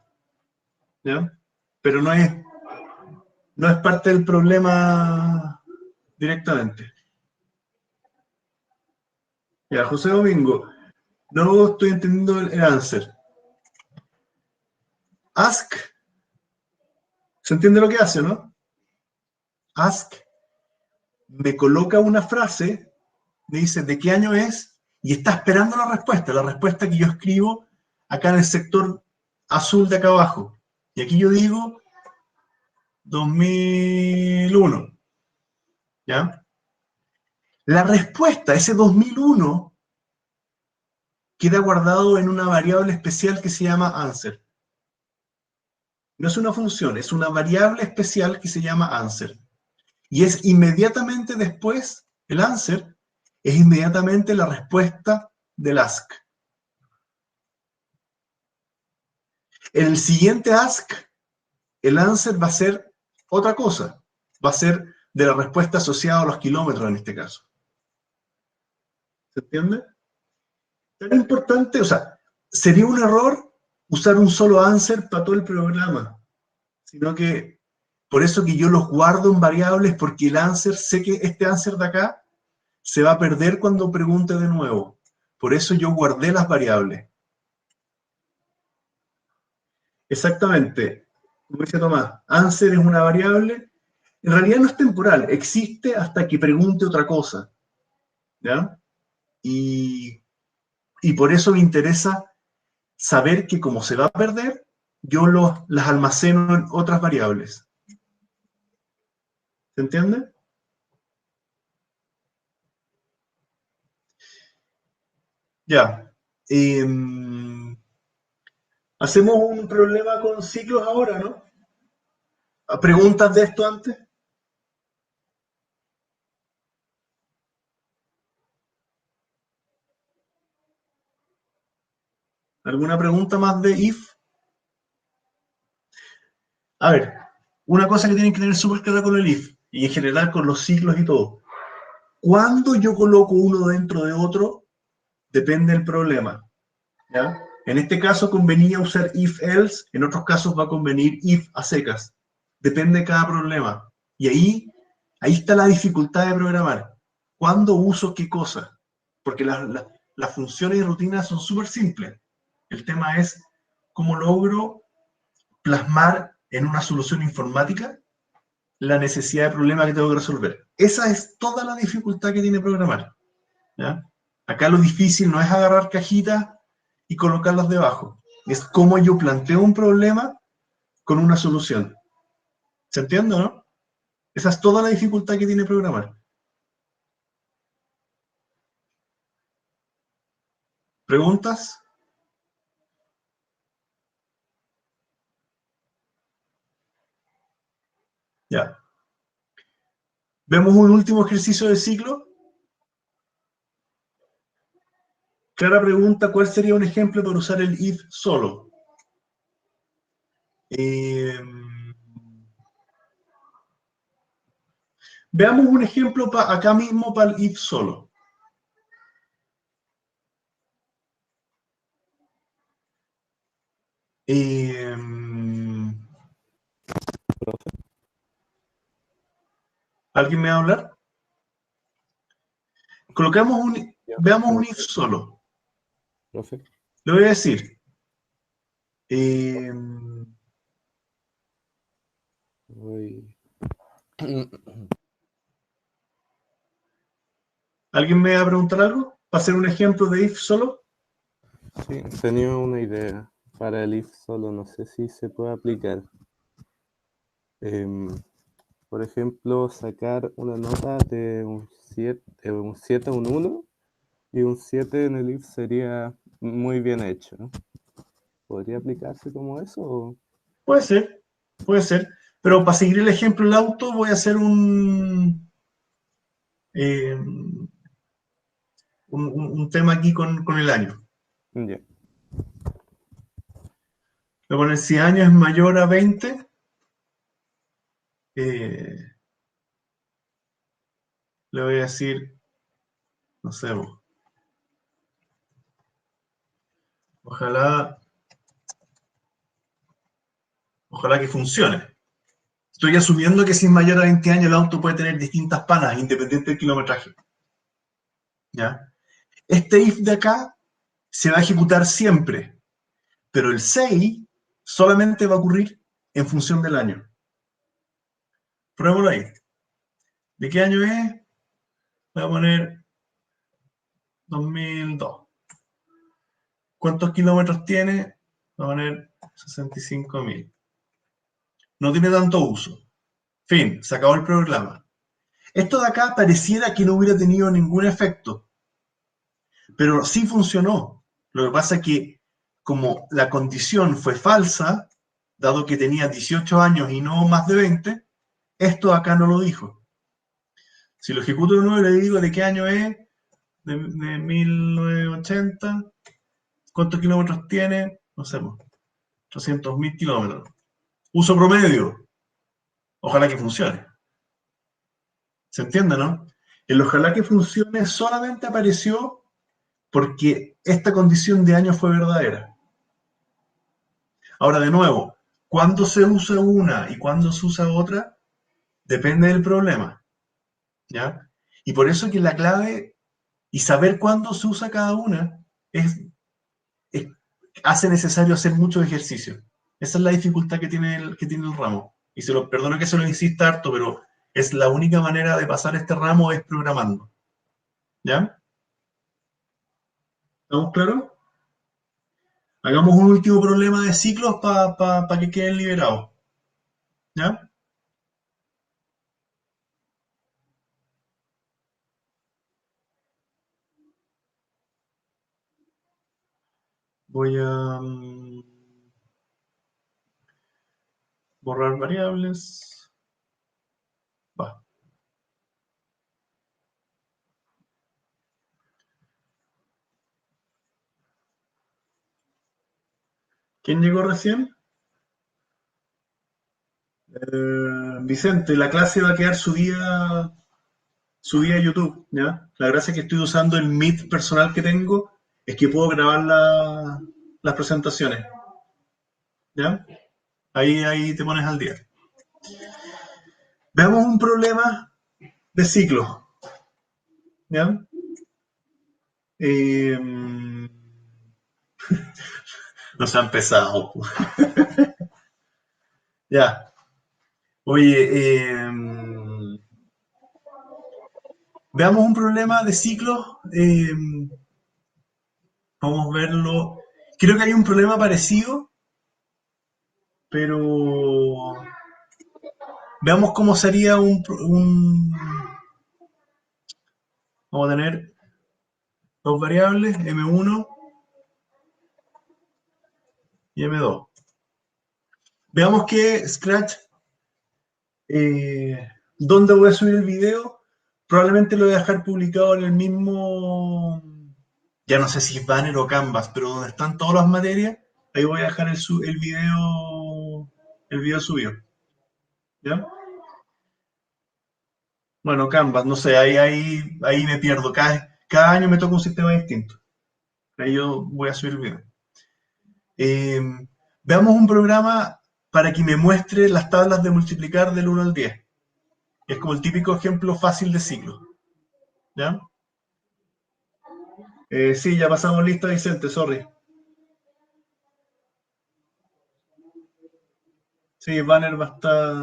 ¿Ya? Pero no es parte del problema directamente. Ya, José Domingo, no estoy entendiendo el answer. Ask, ¿se entiende lo que hace, no? Ask me coloca una frase, me dice de qué año es y está esperando la respuesta que yo escribo acá en el sector azul de acá abajo. Y aquí yo digo 2001. ¿Ya? La respuesta, ese 2001, queda guardado en una variable especial que se llama answer. No es una función, es una variable especial que se llama answer. Y es inmediatamente después, el answer es inmediatamente la respuesta del ask. En el siguiente ask, el answer va a ser otra cosa. Va a ser de la respuesta asociada a los kilómetros en este caso. ¿Se entiende? Tan importante, o sea, sería un error usar un solo answer para todo el programa, sino que por eso que yo los guardo en variables, porque el answer, sé que este answer de acá se va a perder cuando pregunte de nuevo. Por eso yo guardé las variables. Exactamente, como dice Tomás, answer es una variable, en realidad no es temporal, existe hasta que pregunte otra cosa. ¿Ya? Y, y por eso me interesa saber que como se va a perder, yo las almaceno en otras variables. ¿Se entiende? Ya. Hacemos un problema con ciclos ahora, ¿no? ¿Preguntas de esto antes? ¿Alguna pregunta más de if? A ver, una cosa que tienen que tener súper clara con el if, y en general con los ciclos y todo. Cuando yo coloco uno dentro de otro, depende del problema. ¿Ya? En este caso convenía usar if-else, en otros casos va a convenir if a secas. Depende de cada problema. Y ahí está la dificultad de programar. ¿Cuándo uso qué cosa? Porque las funciones y rutinas son súper simples. El tema es cómo logro plasmar en una solución informática la necesidad de problema que tengo que resolver. Esa es toda la dificultad que tiene programar. ¿Ya? Acá lo difícil no es agarrar cajitas y colocarlas debajo. Es cómo yo planteo un problema con una solución. ¿Se entiende, no? Esa es toda la dificultad que tiene programar. ¿Preguntas? Ya. ¿Vemos un último ejercicio de ciclo? Clara pregunta, ¿cuál sería un ejemplo para usar el if solo? Veamos un ejemplo acá mismo para el if solo. ¿Alguien me va a hablar? Veamos un if solo. Profe. Le voy a decir. ¿Alguien me va a preguntar algo? para hacer un ejemplo de if solo? Sí, tenía una idea para el if solo, no sé si se puede aplicar. Em, por ejemplo, sacar una nota de un 7 a un 1 y un 7 en el if sería muy bien hecho, ¿no? ¿Podría aplicarse como eso? Puede ser, puede ser. Pero para seguir el ejemplo del auto, voy a hacer un tema aquí con el año. Ya. Voy a poner si año es mayor a 20, le voy a decir, no sé, ojalá, ojalá que funcione. Estoy asumiendo que si es mayor a 20 años el auto puede tener distintas panas, independiente del kilometraje. ¿Ya? Este if de acá se va a ejecutar siempre, pero el 6 solamente va a ocurrir en función del año. Pruébalo ahí. ¿De qué año es? Voy a poner 2002. ¿Cuántos kilómetros tiene? Voy a poner 65.000. No tiene tanto uso. Fin, se acabó el programa. Esto de acá pareciera que no hubiera tenido ningún efecto, pero sí funcionó. Lo que pasa es que como la condición fue falsa, dado que tenía 18 años y no más de 20, esto acá no lo dijo. Si lo ejecuto de nuevo y le digo de qué año es, de 1980, ¿cuántos kilómetros tiene? No sé, 800.000 kilómetros. Uso promedio. Ojalá que funcione. ¿Se entiende, no? El ojalá que funcione solamente apareció porque esta condición de año fue verdadera. Ahora, de nuevo, cuándo se usa una y cuándo se usa otra, depende del problema. ¿Ya? Y por eso que la clave y saber cuándo se usa cada una es- hace necesario hacer muchos ejercicios. Esa es la dificultad que tiene el ramo. Y perdono que se lo insista harto, pero es la única manera de pasar este ramo es programando. ¿Ya? ¿Estamos claros? Hagamos un último problema de ciclos para que queden liberados. ¿Ya? Voy a borrar variables. Va. ¿Quién llegó recién? Vicente, la clase va a quedar subida a YouTube, ¿ya? La gracia es que estoy usando el Meet personal que tengo es que puedo grabar las presentaciones, ¿ya? Ahí te pones al día. Veamos un problema de ciclo, ¿ya? No se ha empezado. Ya. Oye, veamos un problema de ciclo. Vamos a verlo. Creo que hay un problema parecido, pero veamos cómo sería vamos a tener dos variables, M1 y M2. Veamos que Scratch, ¿dónde voy a subir el video? Probablemente lo voy a dejar publicado en el mismo, ya no sé si es Banner o Canvas, pero donde están todas las materias, ahí voy a dejar el video subido. ¿Ya? Bueno, Canvas, no sé, ahí me pierdo. Cada año me toca un sistema distinto. Ahí yo voy a subir el video. Eh, Veamos un programa para que me muestre las tablas de multiplicar del 1 al 10. Es como el típico ejemplo fácil de ciclo. ¿Ya? Sí, ya pasamos lista, Vicente, sorry. Sí, Banner va a estar.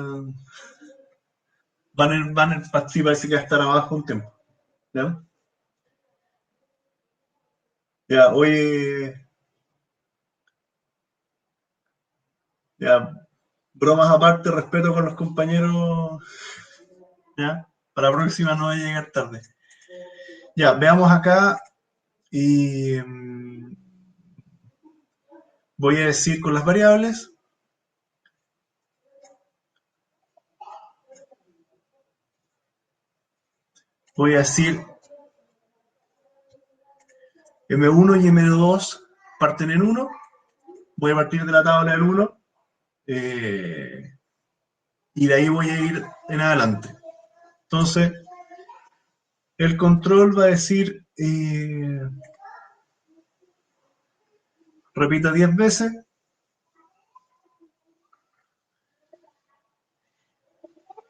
Banner sí parece que va a estar abajo un tiempo. ¿Ya? Ya, oye, ya, bromas aparte, respeto con los compañeros, ya, para la próxima no voy a llegar tarde. Ya, veamos acá y voy a decir con las variables. Voy a decir M1 y M2 parten en 1. Voy a partir de la tabla del 1. Y de ahí voy a ir en adelante. Entonces, el control va a decir, repita 10 veces.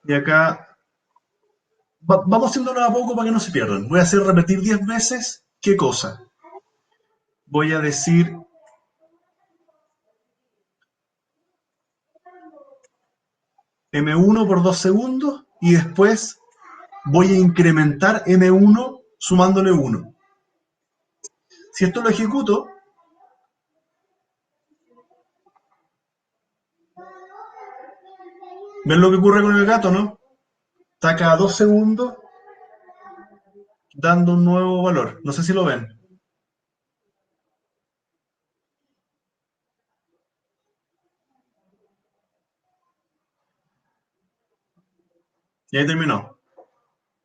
Y acá, vamos haciéndolo a poco para que no se pierdan. Voy a hacer repetir 10 veces, ¿qué cosa? Voy a decir M1 por 2 segundos y después voy a incrementar M1 sumándole 1. Si esto lo ejecuto, ¿ven lo que ocurre con el gato, no? Está cada 2 segundos dando un nuevo valor. No sé si lo ven. Y ahí terminó.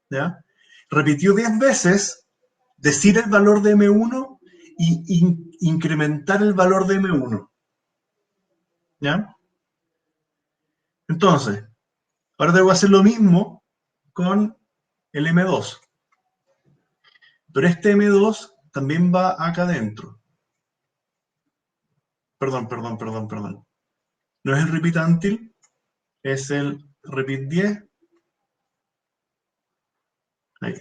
¿Ya? Repitió 10 veces decir el valor de M1 y incrementar el valor de M1. ¿Ya? Entonces, ahora tengo que hacer lo mismo con el M2. Pero este M2 también va acá adentro. Perdón. No es el repeat until, es el repeat 10. Ahí.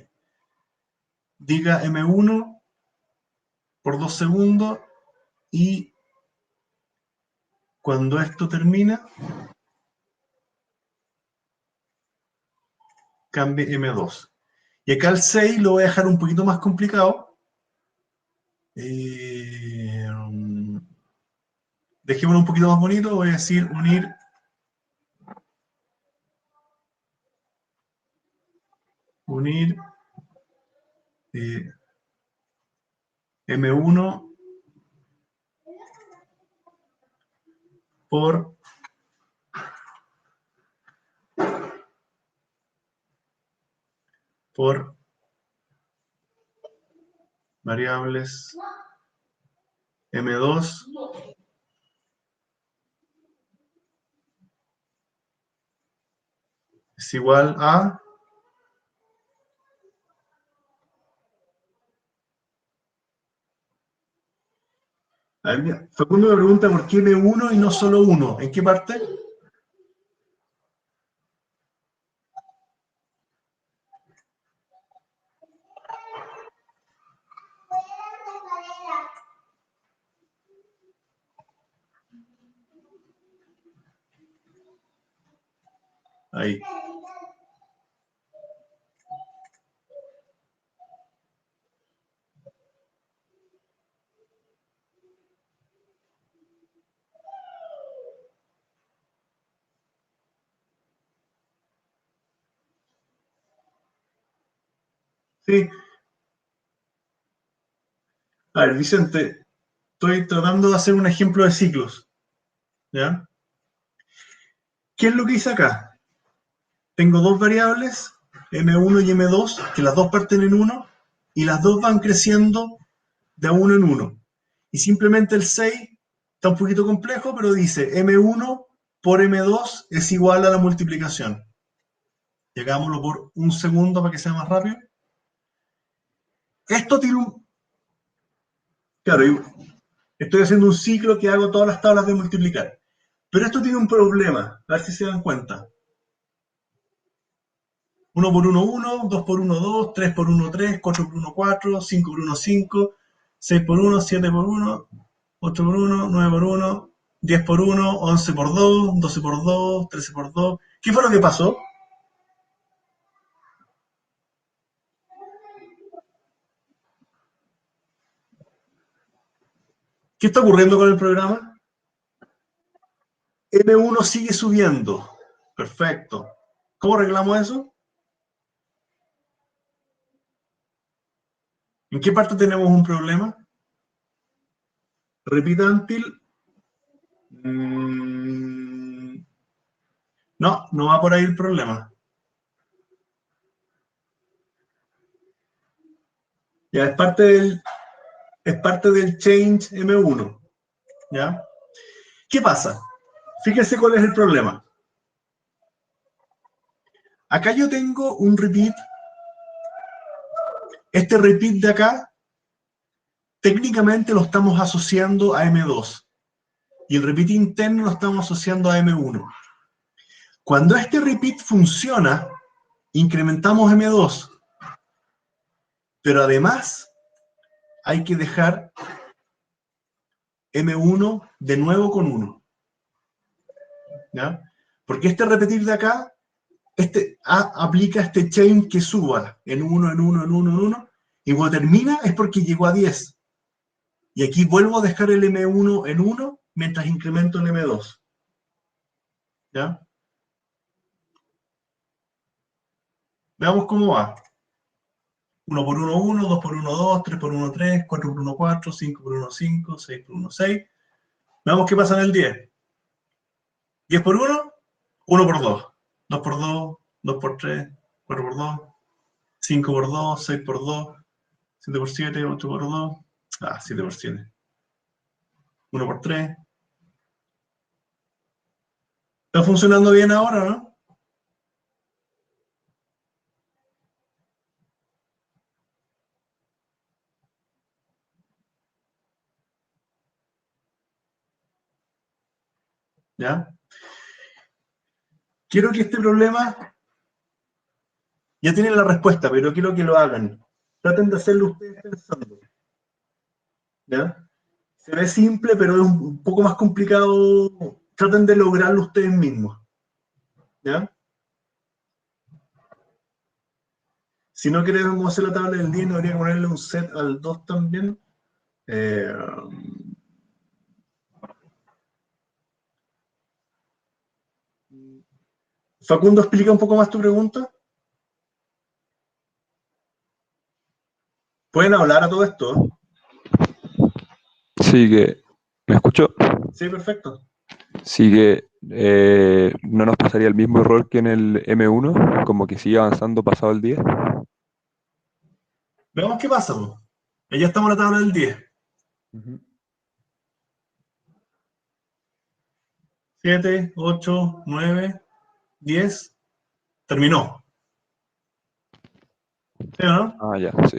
Diga M1 por 2 segundos y cuando esto termina, cambie M2. Y acá el 6 lo voy a dejar un poquito más complicado. Dejémoslo un poquito más bonito, voy a decir unir M1 por variables M2 es igual a ver, Facundo me pregunta por qué M1 y no solo 1. ¿En qué parte? Ahí. Sí. A ver, Vicente, estoy tratando de hacer un ejemplo de ciclos. ¿Ya? ¿Qué es lo que hice acá? Tengo dos variables, M1 y M2, que las dos parten en 1, y las dos van creciendo de 1 en 1. Y simplemente el 6 está un poquito complejo, pero dice M1 por M2 es igual a la multiplicación. Y hagámoslo por un segundo para que sea más rápido. Esto tiene un... Claro, estoy haciendo un ciclo que hago todas las tablas de multiplicar. Pero esto tiene un problema, a ver si se dan cuenta. 1 por 1, 1, 2 por 1, 2, 3 por 1, 3, 4 por 1, 4, 5 por 1, 5, 6 por 1, 7 por 1, 8 por 1, 9 por 1, 10 por 1, 11 por 2, 12 por 2, 13 por 2. ¿Qué fue lo que pasó? ¿Qué está ocurriendo con el programa? M1 sigue subiendo. Perfecto. ¿Cómo arreglamos eso? ¿En qué parte tenemos un problema? Repeat until. No, no va por ahí el problema. Ya, es parte del change M1. ¿Ya? ¿Qué pasa? Fíjense cuál es el problema. Acá yo tengo un repeat. Este repeat de acá, técnicamente lo estamos asociando a M2. Y el repeat interno lo estamos asociando a M1. Cuando este repeat funciona, incrementamos M2. Pero además, hay que dejar M1 de nuevo con 1. ¿Ya? Porque este repetir de acá, aplica este chain que suba en 1, en 1, en 1, en 1, y cuando termina es porque llegó a 10. Y aquí vuelvo a dejar el M1 en 1 mientras incremento el M2. ¿Ya? Veamos cómo va. 1 por 1, 1, 2 por 1, 2, 3 por 1, 3, 4 por 1, 4, 5 por 1, 5, 6 por 1, 6. Veamos qué pasa en el 10. 10 por 1, 1 por 2. 2 por 2, 2 por 3, 4 por 2, 5 por 2, 6 por 2, 7 por 7, 8 por 2. 7 por 7. 1 por 3. ¿Está funcionando bien ahora, no? ¿Ya? Quiero que este problema, ya tienen la respuesta, pero quiero que lo hagan. Traten de hacerlo ustedes pensando. ¿Ya? Se ve simple, pero es un poco más complicado. Traten de lograrlo ustedes mismos. ¿Ya? Si no queremos hacer la tabla del 10, no habría que ponerle un set al 2 también. Facundo, explica un poco más tu pregunta. ¿Pueden hablar a todo esto? Sí, que me escucho. Sí, perfecto. Sí, que no nos pasaría el mismo error que en el M1, como que sigue avanzando pasado el día. Veamos qué pasa. Ya estamos en la tabla del 10. 7, 8, 9, 10. Terminó. ¿Sí o no? Ah, ya, sí.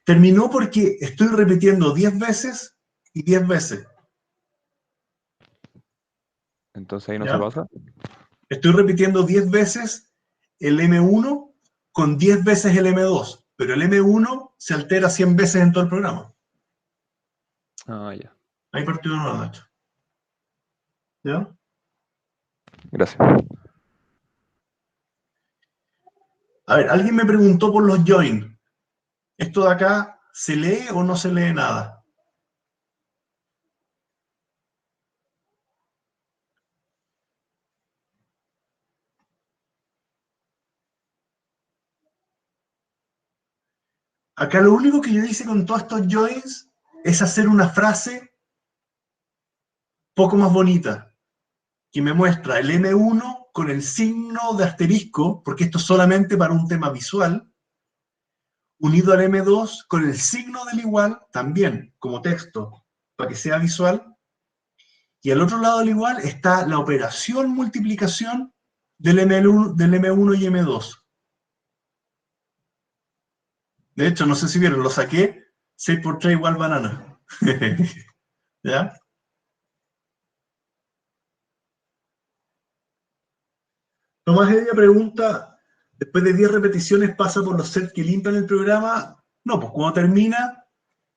Terminó porque estoy repitiendo 10 veces y 10 veces. Entonces ahí no se ¿Ya? pasa. Estoy repitiendo 10 veces el M1 con 10 veces el M2, pero el M1 se altera 100 veces en todo el programa. Ah, ya. Ahí partió de nuevo, Nacho. ¿Ya? Gracias. A ver, alguien me preguntó por los join. ¿Esto de acá se lee o no se lee nada? Acá lo único que yo hice con todos estos joins es hacer una frase poco más bonita, que me muestra el M1 con el signo de asterisco, porque esto es solamente para un tema visual, unido al M2 con el signo del igual, también como texto, para que sea visual, y al otro lado del igual está la operación multiplicación del M1 y M2. De hecho, no sé si vieron, lo saqué, 6 por 3 igual banana. ¿Ya? Tomás Edia pregunta, después de 10 repeticiones pasa por los sets que limpian el programa. No, pues cuando termina,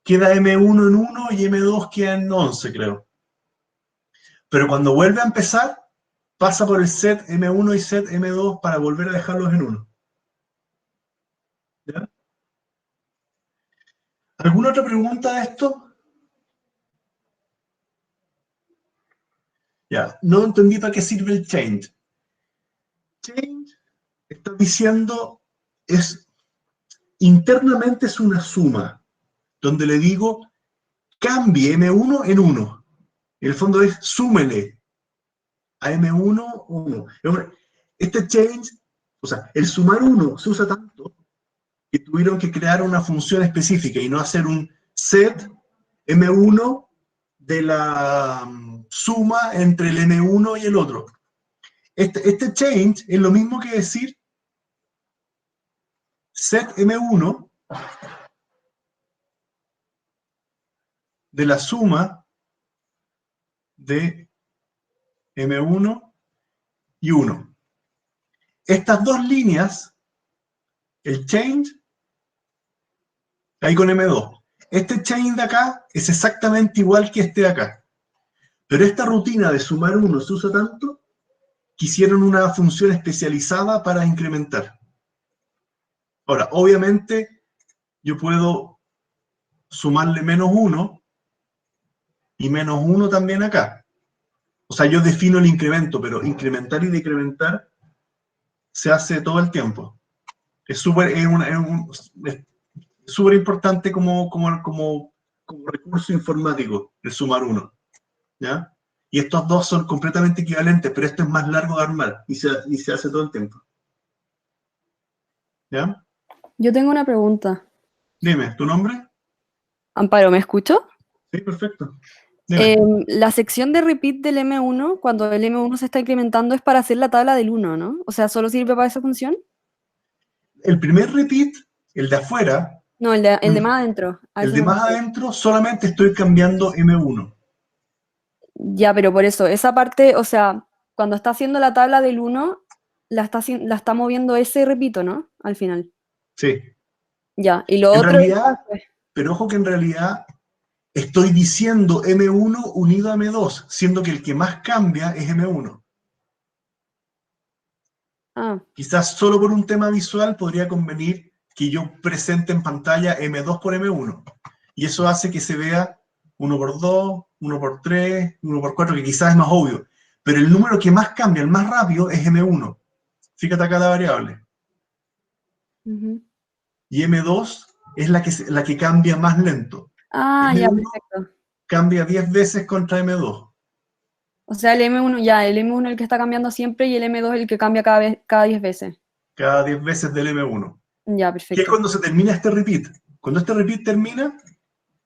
queda M1 en 1 y M2 queda en 11, creo. Pero cuando vuelve a empezar, pasa por el set M1 y set M2 para volver a dejarlos en 1. ¿Ya? ¿Alguna otra pregunta de esto? Ya, no entendí para qué sirve el change. Change, está diciendo, internamente es una suma, donde le digo, cambie M1 en 1. En el fondo es, súmele a M1, 1. Este change, o sea, el sumar 1 se usa tanto que tuvieron que crear una función específica y no hacer un set M1 de la suma entre el M1 y el otro. Este change es lo mismo que decir set M1 de la suma de M1 y 1. Estas dos líneas, el change, ahí con M2. Este change de acá es exactamente igual que este de acá. Pero esta rutina de sumar 1 se usa tanto que hicieron una función especializada para incrementar. Ahora, obviamente, yo puedo sumarle menos 1 y menos 1 también acá. O sea, yo defino el incremento, pero incrementar y decrementar se hace todo el tiempo. Es súper importante como recurso informático el sumar 1. ¿Ya? Y estos dos son completamente equivalentes, pero esto es más largo de armar y se hace todo el tiempo. ¿Ya? Yo tengo una pregunta. Dime, ¿tu nombre? Amparo, ¿me escucho? Sí, perfecto. Dime. La sección de repeat del M1, cuando el M1 se está incrementando, es para hacer la tabla del 1, ¿no? O sea, ¿solo sirve para esa función? El primer repeat, el de afuera, No, el de más adentro. A el eso de me más refiero. adentro, solamente estoy cambiando M1. Ya, pero por eso, esa parte, o sea, cuando está haciendo la tabla del 1, la está moviendo ese repito, ¿no? Al final. Sí. Ya, y lo En otro realidad, pero ojo que en realidad estoy diciendo M1 unido a M2, siendo que el que más cambia es M1. Quizás solo por un tema visual podría convenir que yo presente en pantalla M2 por M1. Y eso hace que se vea 1 por 2, 1 por 3, 1 por 4, que quizás es más obvio. Pero el número que más cambia, el más rápido, es M1. Fíjate acá la variable. Y M2 es la que cambia más lento. Ah, ya, M1 perfecto. cambia 10 veces contra M2. O sea, el M1, ya, el M1 es el que está cambiando siempre y el M2 es el que cambia cada 10 veces. Cada 10 veces del M1. Ya, Que es perfecto. cuando se termina este repeat. Cuando este repeat termina,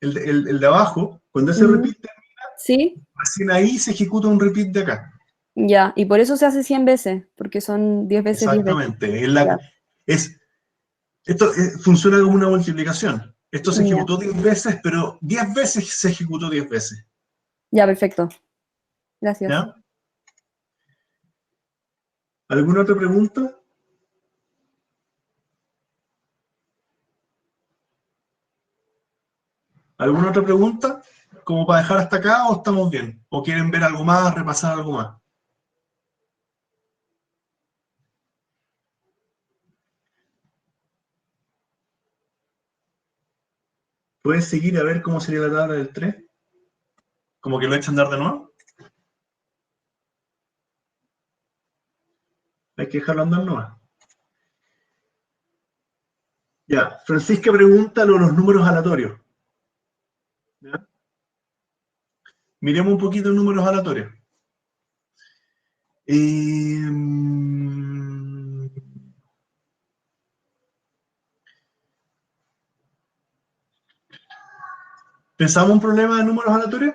el de abajo, cuando ese repeat termina, ¿Sí? recién ahí se ejecuta un repeat de acá. Ya, y por eso se hace 100 veces, porque son 10 veces 10 veces. Exactamente. Esto funciona como una multiplicación. Esto se ejecutó 10 veces, pero 10 veces se ejecutó 10 veces. Ya, perfecto. Gracias. ¿Ya? ¿Alguna otra pregunta? ¿Alguna otra pregunta? ¿Como para dejar hasta acá o estamos bien? ¿O quieren ver algo más, repasar algo más? ¿Puedes seguir a ver cómo sería la tabla del 3? ¿Como que lo echan a andar de nuevo? Hay que dejarlo andar nomás. Ya, Francisca pregunta los números aleatorios. ¿Ya? Miremos un poquito los números aleatorios. ¿Pensamos un problema de números aleatorios?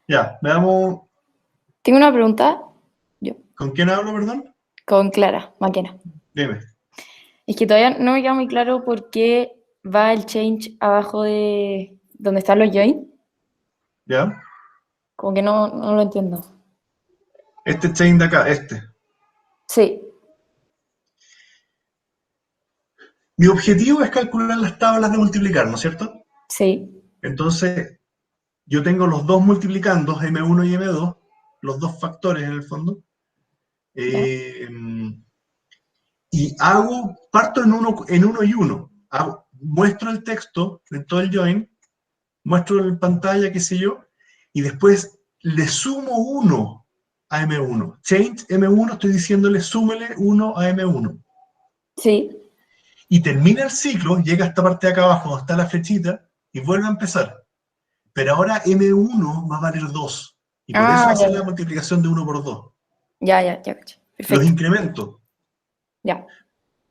Ya, veamos. Tengo una pregunta. ¿Con quién hablo, perdón? Con Clara Maquena. Dime. Es que todavía no me queda muy claro por qué va el change abajo de donde están los join. ¿Ya? Como que no lo entiendo. Este chain de acá, este. Sí. Mi objetivo es calcular las tablas de multiplicar, ¿no es cierto? Sí. Entonces, yo tengo los dos multiplicandos, M1 y M2, los dos factores en el fondo. Y parto en uno y uno. muestro el texto en todo el join, muestro en pantalla, qué sé yo, y después le sumo 1 a M1. Change M1, estoy diciéndole súmele 1 a M1. Sí. Y termina el ciclo, llega a esta parte de acá abajo, donde está la flechita, y vuelve a empezar. Pero ahora M1 va a valer 2. Y por eso hace ya. la multiplicación de 1 por 2. Ya, cacho. Los Perfecto. incremento. Ya.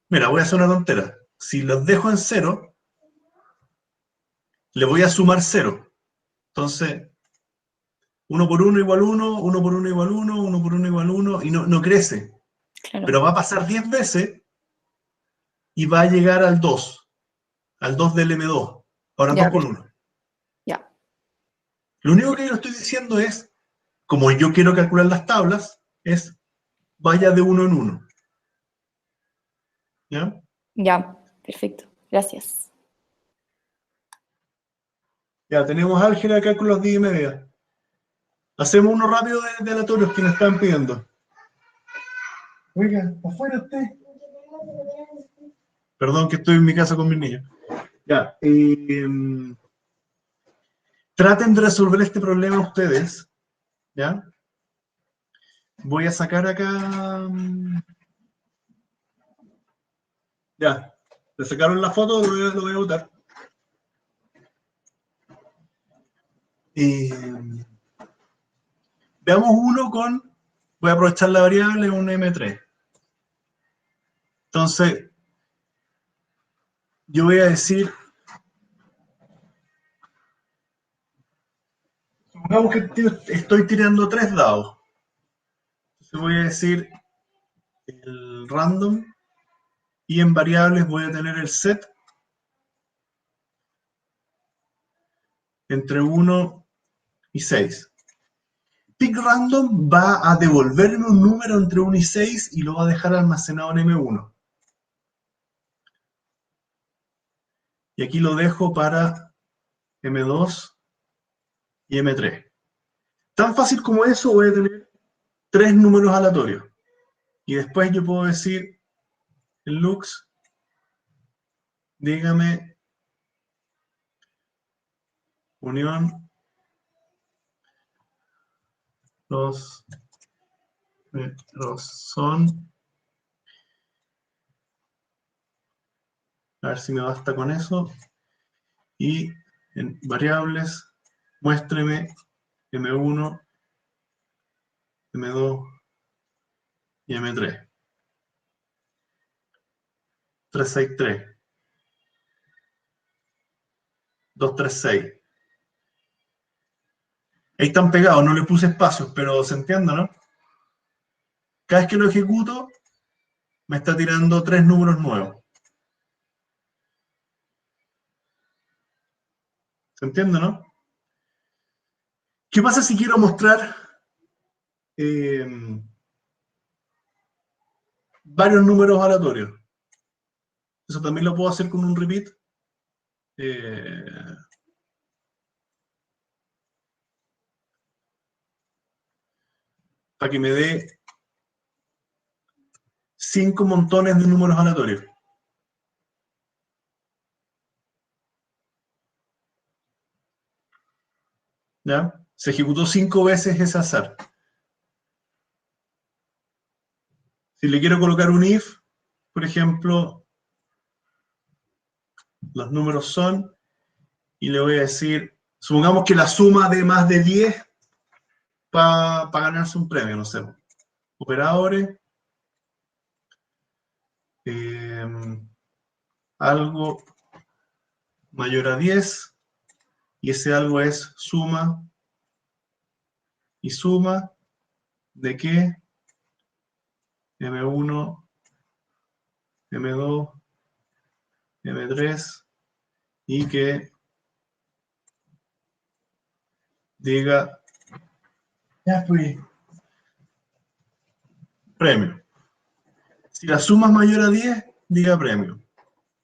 Mira, voy a hacer una tontera. Si los dejo en 0, le voy a sumar 0. Entonces, 1 por 1 igual 1, 1 por 1 igual 1, 1 por 1 igual 1, y no crece. Claro. Pero va a pasar 10 veces y va a llegar al 2 del M2. Ahora Ya, 2 por 1. Ya. Lo único que yo estoy diciendo es, como yo quiero calcular las tablas, es vaya de 1 en 1. ¿Ya? Ya. Perfecto. Gracias. Ya, tenemos álgebra de cálculos 10 y media. Hacemos uno rápido de aleatorios que me están pidiendo. Oiga, afuera usted. Perdón que estoy en mi casa con mis niños. Ya. Traten de resolver este problema ustedes. ¿Ya? Voy a sacar acá... Ya. ¿Le sacaron la foto? Lo voy a botar. Veamos uno con... Voy a aprovechar la variable, un M3. Entonces, yo voy a decir... Supongamos que estoy tirando 3 dados. Entonces voy a decir el random y en variables voy a tener el set entre 1 y 6. Pick random va a devolverme un número entre 1 y 6 y lo va a dejar almacenado en M1. Y aquí lo dejo para M2 y M3. Tan fácil como eso, voy a tener 3 números aleatorios. Y después yo puedo decir el lux, dígame unión los son, a ver si me basta con eso, y en variables muéstreme M1, M2 y M3. 363. 236. Ahí están pegados, no le puse espacios, pero se entiende, ¿no? Cada vez que lo ejecuto, me está tirando 3 números nuevos. ¿Se entiende, no? ¿Qué pasa si quiero mostrar varios números aleatorios? Eso también lo puedo hacer con un repeat. Para que me dé 5 montones de números aleatorios. ¿Ya? Se ejecutó 5 veces ese azar. Si le quiero colocar un if, por ejemplo, los números son, y le voy a decir, supongamos que la suma de más de 10 para ganarse un premio, no sé. Operadores, algo mayor a 10, y ese algo es suma y suma de qué, M1, M2, M3, y que diga, ya fui, premio. Si la suma es mayor a 10, diga premio.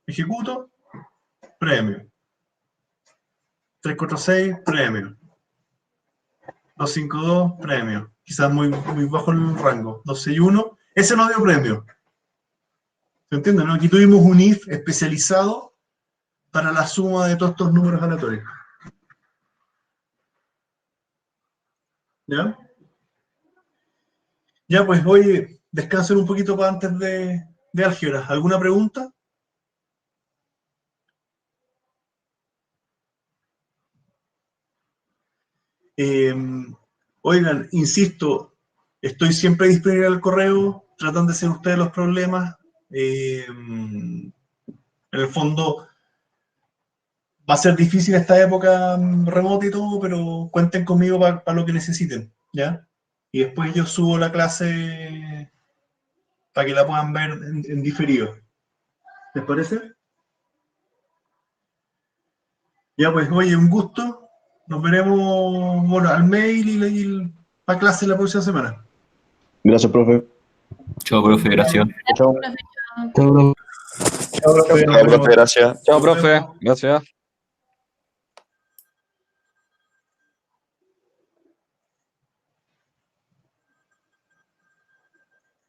Ejecuto, premio. 346, premio. 252, premio. Quizás muy bajo el rango. 261, ese no dio premio. ¿Se entiende, no? Aquí tuvimos un if especializado para la suma de todos estos números aleatorios. ¿Ya? Ya, pues, oye, descansen un poquito para antes de álgebra. ¿Alguna pregunta? Oigan, insisto, estoy siempre disponible al correo, tratan de ser ustedes los problemas. En el fondo, va a ser difícil esta época remota y todo, pero cuenten conmigo para lo que necesiten, ¿ya? Y después yo subo la clase para que la puedan ver en diferido. ¿Les parece? Ya, pues, oye, un gusto. Nos veremos, bueno, al mail y para clase la próxima semana. Gracias, profe. Chao, profe, gracias. Chao. Chao, profe. Chao, profe, gracias. Chao, profe. Gracias.